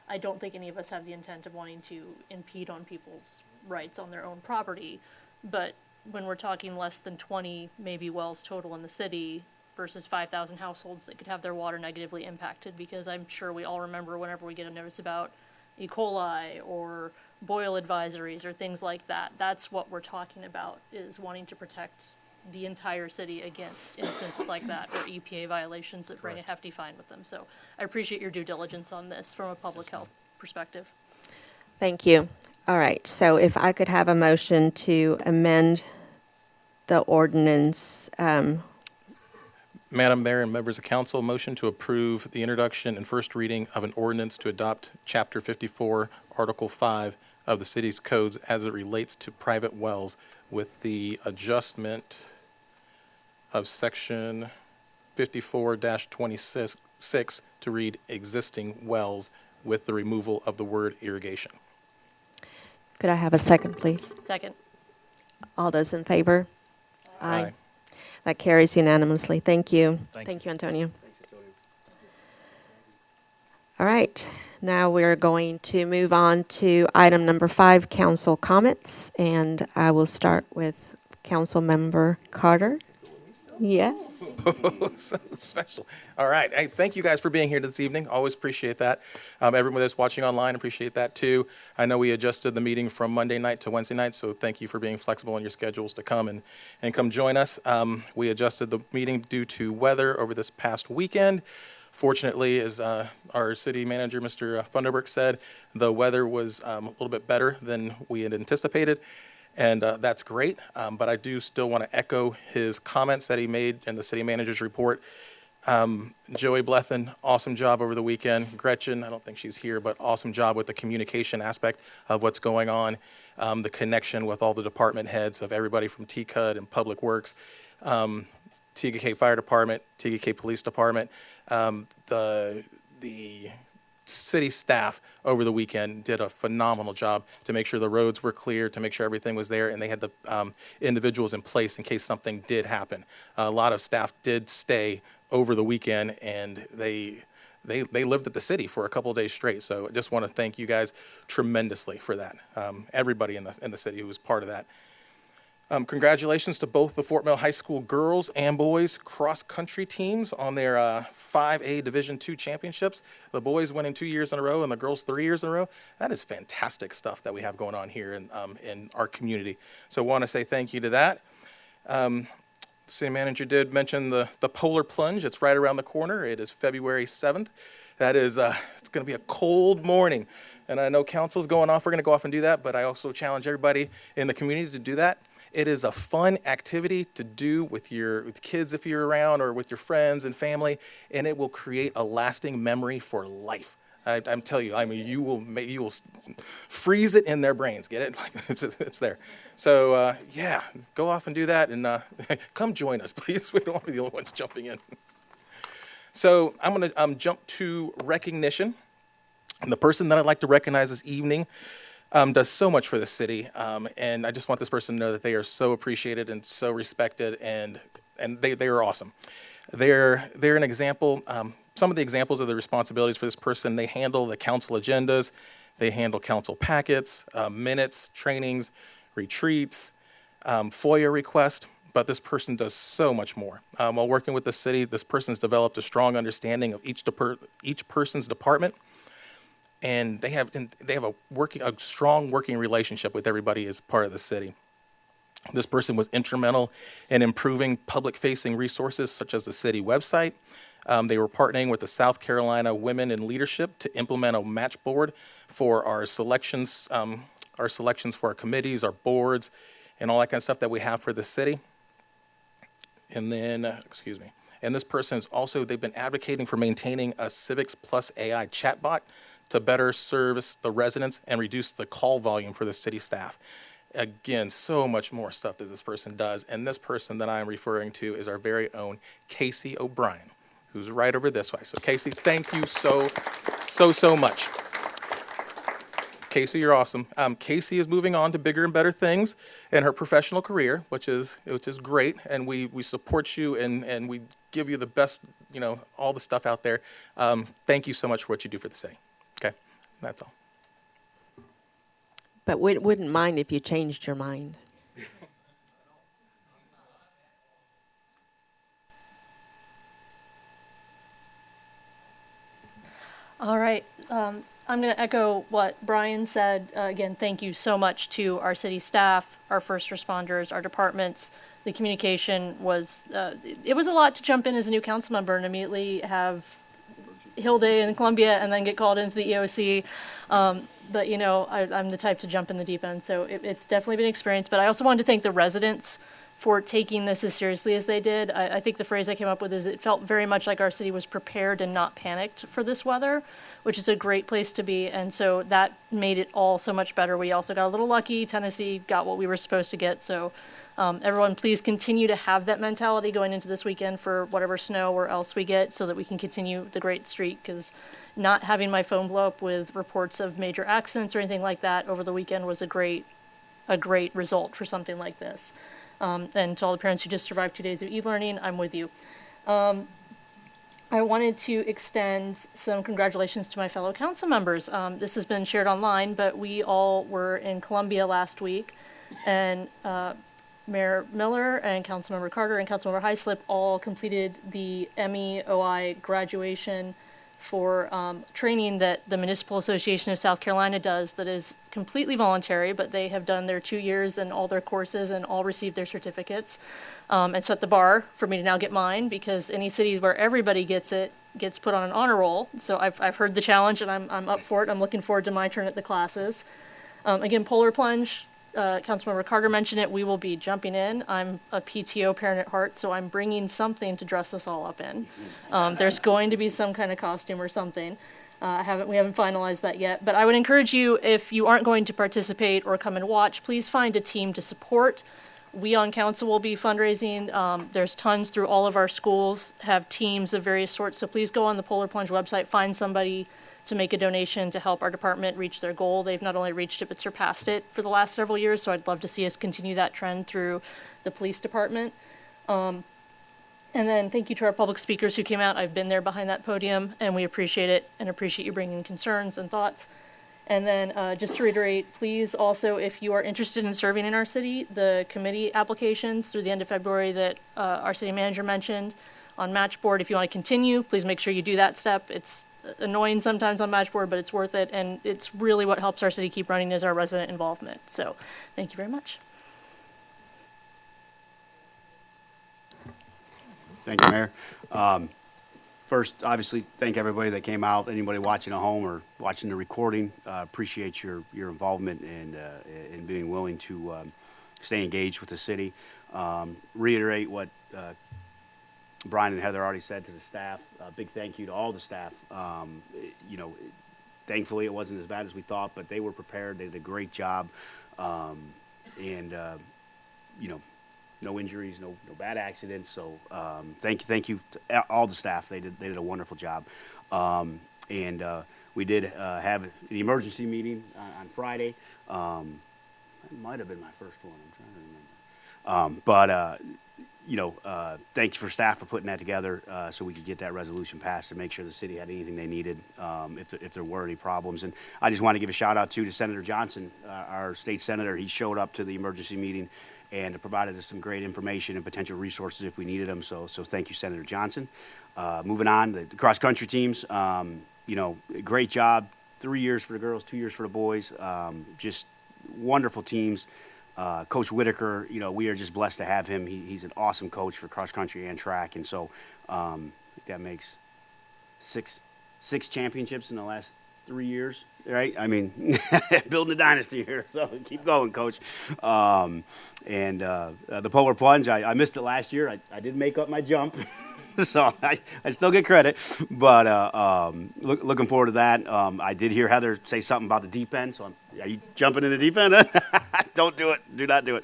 I don't think any of us have the intent of wanting to impede on people's rights on their own property, but when we're talking less than 20 maybe wells total in the city versus 5,000 households that could have their water negatively impacted, because I'm sure we all remember whenever we get a notice about E. coli or boil advisories or things like that. That's what we're talking about, is wanting to protect the entire city against instances like that, or EPA violations that bring a hefty fine with them. So I appreciate your due diligence on this from a public health perspective. Thank you. All right, so if I could have a motion to amend the ordinance, Madam Mayor and members of council, motion to approve the introduction and first reading of an ordinance to adopt Chapter 54, Article 5 of the city's codes as it relates to private wells, with the adjustment of Section 54-26 to read existing wells, with the removal of the word irrigation. could I have a second, please? Second. All those in favor? Aye. That carries unanimously. Thank you. Thank you, Antonio. All right, now we're going to move on to item number 5, council comments, and I will start with Councilmember Carter. Yes. So special. All right. Hey, thank you guys for being here this evening. Always appreciate that. Everyone that's watching online, appreciate that too. I know we adjusted the meeting from Monday night to Wednesday night, so thank you for being flexible in your schedules to come and come join us. We adjusted the meeting due to weather over this past weekend. Fortunately, as our city manager, Mr. Funderburk, said, the weather was a little bit better than we had anticipated. And that's great, but I do still want to echo his comments that he made in the city manager's report. Joey Blethen, awesome job over the weekend. Gretchen, I don't think she's here, but awesome job with the communication aspect of what's going on, the connection with all the department heads of everybody from TCUD and Public Works, TGK Fire Department, TGK Police Department, the city staff over the weekend did a phenomenal job to make sure the roads were clear, to make sure everything was there, and they had the individuals in place in case something did happen. A lot of staff did stay over the weekend, and they lived at the city for a couple of days straight. So I just want to thank you guys tremendously for that. Everybody in the city who was part of that. Congratulations to both the Fort Mill High School girls and boys cross-country teams on their 5A Division II championships. The boys winning 2 years in a row and the girls 3 years in a row. That is fantastic stuff that we have going on here in our community. So I want to say thank you to that. City manager did mention the polar plunge. It's right around the corner. It is February 7th. That is, it's going to be a cold morning. And I know council's going off. We're going to go off and do that, but I also challenge everybody in the community to do that. It is a fun activity to do with kids if you're around, or with your friends and family, and it will create a lasting memory for life. I'm telling you, I mean, you will freeze it in their brains. Get it? Like it's there. So yeah, go off and do that, and come join us, please. We don't want to be the only ones jumping in. So I'm going to jump to recognition. And the person that I'd like to recognize this evening does so much for the city, and I just want this person to know that they are so appreciated and so respected, and they are awesome. They're an example. Some of the examples of the responsibilities for this person: they handle the council agendas, they handle council packets, minutes, trainings, retreats, FOIA requests. But this person does so much more. While working with the city, this person's developed a strong understanding of each person's department. And they have a strong working relationship with everybody as part of the city. This person was instrumental in improving public-facing resources such as the city website. They were partnering with the South Carolina Women in Leadership to implement a match board for our selections for our committees, our boards, and all that kind of stuff that we have for the city. And then, excuse me. And this person is also, they've been advocating for maintaining a Civics Plus AI chatbot to better service the residents and reduce the call volume for the city staff. Again, so much more stuff that this person does. And this person that I'm referring to is our very own Casey O'Brien, who's right over this way. So Casey, thank you so much. Casey, you're awesome. Casey is moving on to bigger and better things in her professional career, which is great. And we support you and we give you the best, all the stuff out there. Thank you so much for what you do for the city. Okay, that's all. But wouldn't mind if you changed your mind. All right. I'm going to echo what Brian said. Again, thank you so much to our city staff, our first responders, our departments. The communication was, it was a lot to jump in as a new council member and immediately have Hill Day in Columbia and then get called into the EOC. But, I'm the type to jump in the deep end, so it's definitely been an experience. But I also wanted to thank the residents for taking this as seriously as they did. I think the phrase I came up with is it felt very much like our city was prepared and not panicked for this weather, which is a great place to be. And so that made it all so much better. We also got a little lucky. Tennessee got what we were supposed to get. So everyone, please continue to have that mentality going into this weekend for whatever snow or else we get so that we can continue the great streak, because not having my phone blow up with reports of major accidents or anything like that over the weekend was a great result for something like this. And to all the parents who just survived 2 days of e-learning, I'm with you. I wanted to extend some congratulations to my fellow council members. This has been shared online, but we all were in Columbia last week, and Mayor Miller and Councilmember Carter and Councilmember Hyslip all completed the MEOI graduation for training that the Municipal Association of South Carolina does that is completely voluntary, but they have done their 2 years and all their courses and all received their certificates and set the bar for me to now get mine, because any city where everybody gets it gets put on an honor roll. So I've heard the challenge and I'm up for it. I'm looking forward to my turn at the classes. Again, polar plunge. Councilmember Carter mentioned it. We will be jumping in. I'm a PTO parent at heart, so I'm bringing something to dress us all up in. There's going to be some kind of costume or something. We haven't finalized that yet, but I would encourage you, if you aren't going to participate or come and watch, please find a team to support. We on council will be fundraising. There's tons through all of our schools, have teams of various sorts, so please go on the Polar Plunge website, find somebody to make a donation to help our department reach their goal. They've not only reached it, but surpassed it for the last several years, so I'd love to see us continue that trend through the police department. And then thank you to our public speakers who came out. I've been there behind that podium, and we appreciate it and appreciate you bringing concerns and thoughts. And then just to reiterate, please also, if you are interested in serving in our city, the committee applications through the end of February that our city manager mentioned on Matchboard, if you want to continue, please make sure you do that step. It's annoying sometimes on Matchboard, but it's worth it, and it's really what helps our city keep running is our resident involvement. So thank you very much. Thank you, Mayor. First, obviously, thank everybody that came out, anybody watching at home or watching the recording. Appreciate your involvement and being willing to stay engaged with the city. Reiterate what Brian and Heather already said to the staff. Big thank you to all the staff. Thankfully it wasn't as bad as we thought, but they were prepared. They did a great job. No injuries, no bad accidents. So thank you to all the staff. They did a wonderful job. We did have an emergency meeting on Friday. It might have been my first one. I'm trying to remember. Thanks for staff for putting that together so we could get that resolution passed to make sure the city had anything they needed if there were any problems. And I just want to give a shout out to Senator Johnson, our state senator. He showed up to the emergency meeting and provided us some great information and potential resources if we needed them. So thank you, Senator Johnson. Moving on, the cross-country teams, great job. 3 years for the girls, 2 years for the boys. Just wonderful teams. Coach Whitaker, we are just blessed to have him. He's an awesome coach for cross country and track, and so I think that makes six championships in the last 3 years, right? I mean, building a dynasty here, so keep going, Coach. The polar plunge, I missed it last year. I did make up my jump. So I still get credit, but looking forward to that. I did hear Heather say something about the deep end, so are you jumping in the deep end? Don't do it. Do not do it.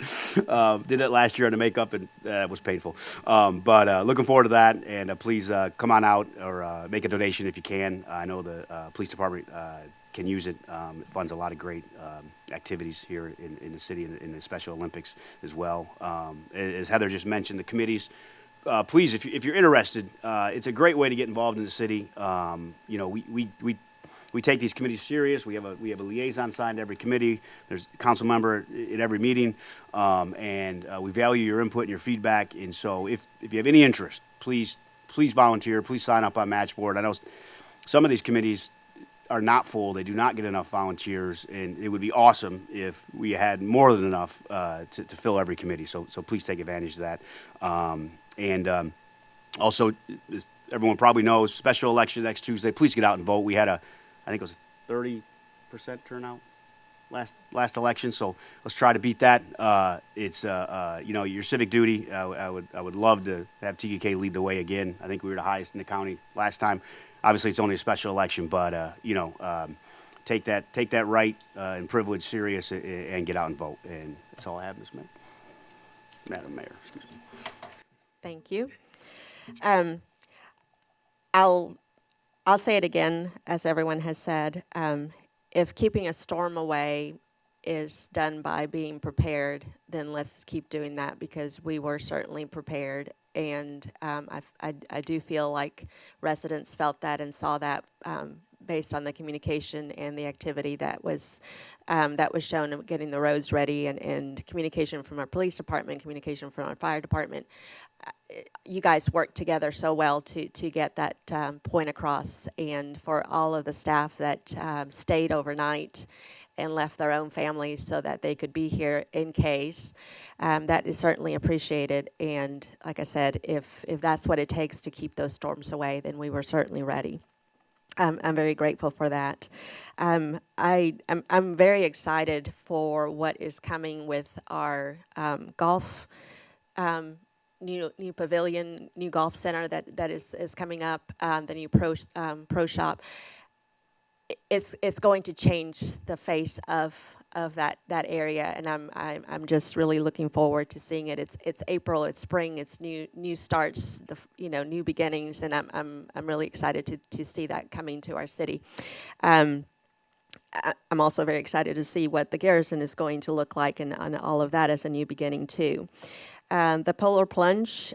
Did it last year on the makeup, and it was painful. But looking forward to that, and please come on out or make a donation if you can. I know the police department can use it. It funds a lot of great activities here in the city, in the Special Olympics as well. As Heather just mentioned, the committees. Please, if you're interested, it's a great way to get involved in the city. We take these committees serious. We have a liaison signed to every committee. There's a council member at every meeting, and we value your input and your feedback. And so, if you have any interest, please volunteer. Please sign up on Matchboard. I know some of these committees are not full. They do not get enough volunteers, and it would be awesome if we had more than enough to fill every committee. So please take advantage of that. Also, as everyone probably knows, special election next Tuesday. Please get out and vote. We had I think it was 30% turnout last election. So let's try to beat that. It's your civic duty. I would love to have TKK lead the way again. I think we were the highest in the county last time. Obviously, it's only a special election, but take that right and privilege serious and get out and vote. And that's all I have, Madam Mayor. Excuse me. Thank you. I'll say it again, as everyone has said. If keeping a storm away is done by being prepared, then let's keep doing that, because we were certainly prepared. And I do feel like residents felt that and saw that based on the communication and the activity that was shown in getting the roads ready, and communication from our police department, communication from our fire department. You guys worked together so well to get that point across, and for all of the staff that stayed overnight and left their own families so that they could be here in case. That is certainly appreciated. And like I said, if that's what it takes to keep those storms away, then we were certainly ready. I'm very grateful for that. I'm very excited for what is coming with our golf new pavilion, new golf center that is coming up, the new pro shop. It's going to change the face of that area, and I'm just really looking forward to seeing it. It's April, it's spring, it's new starts, new beginnings, and I'm really excited to see that coming to our city. I'm also very excited to see what the garrison is going to look like, and all of that as a new beginning too. The polar plunge,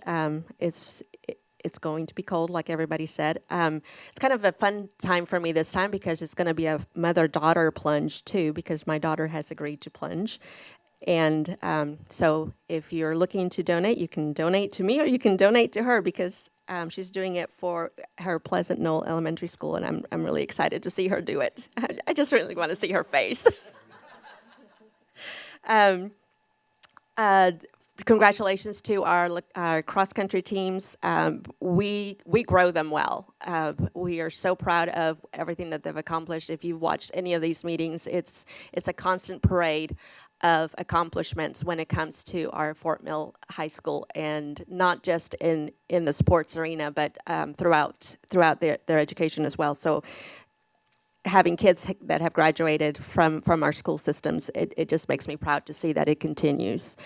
it's going to be cold, like everybody said. It's kind of a fun time for me this time, because it's going to be a mother-daughter plunge too, because my daughter has agreed to plunge. And so if you're looking to donate, you can donate to me or you can donate to her, because she's doing it for her Pleasant Knoll Elementary School, and I'm really excited to see her do it. I just really want to see her face. Congratulations to our cross-country teams. We grow them well. We are so proud of everything that they've accomplished. If you've watched any of these meetings, it's a constant parade of accomplishments when it comes to our Fort Mill High School, and not just in the sports arena, but throughout their education as well. So having kids that have graduated from our school systems, it just makes me proud to see that it continues.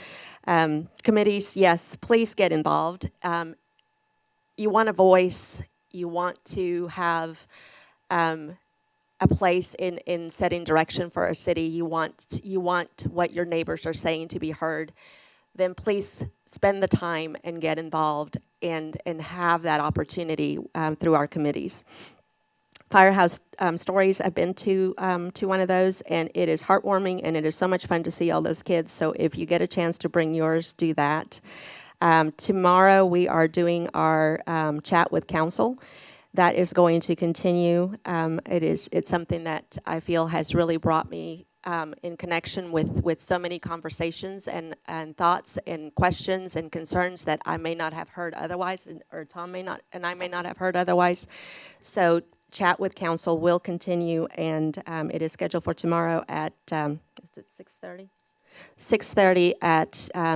Committees, yes, please get involved. You want a voice. You want to have a place in setting direction for our city. You want what your neighbors are saying to be heard. Then please spend the time and get involved and have that opportunity through our committees. Firehouse Stories, I've been to one of those, and it is heartwarming, and it is so much fun to see all those kids. So if you get a chance to bring yours, do that. Tomorrow we are doing our chat with council. That is going to continue. It's something that I feel has really brought me in connection with so many conversations and thoughts and questions and concerns that I may not have heard otherwise, or Tom may not, and I may not have heard otherwise. So chat with council will continue, and it is scheduled for tomorrow at, is it 6:30? 6:30 at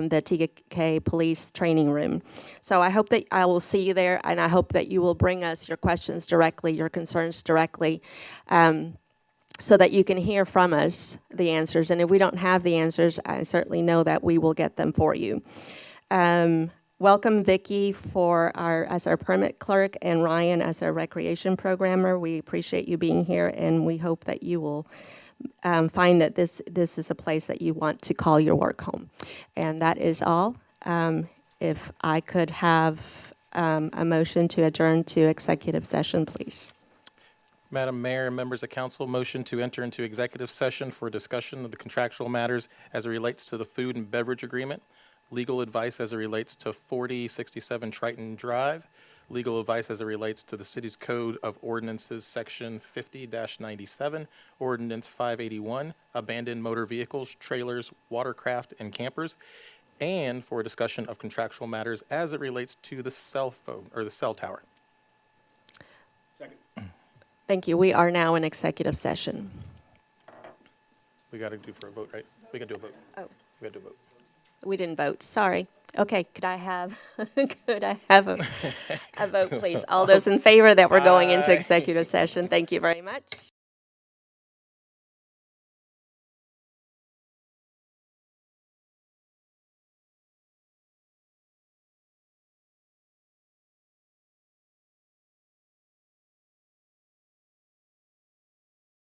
the TK Police Training Room. So I hope that I will see you there, and I hope that you will bring us your questions directly, your concerns directly, so that you can hear from us the answers. And if we don't have the answers, I certainly know that we will get them for you. Welcome Vicki as our permit clerk, and Ryan as our recreation programmer. We appreciate you being here, and we hope that you will find that this is a place that you want to call your work home. And that is all. If I could have a motion to adjourn to executive session, please. Madam Mayor and members of council, motion to enter into executive session for discussion of the contractual matters as it relates to the food and beverage agreement, legal advice as it relates to 4067 Triton Drive, legal advice as it relates to the city's code of ordinances, section 50-97, ordinance 581, abandoned motor vehicles, trailers, watercraft, and campers, and for a discussion of contractual matters as it relates to the cell phone, or the cell tower. Thank you. We are now in executive session. We got to do for a vote, right? We got to do a vote. Oh. We got to do a vote. We didn't vote. Sorry. Okay, could I have a vote, please? All those in favor that we're going into executive session, thank you very much.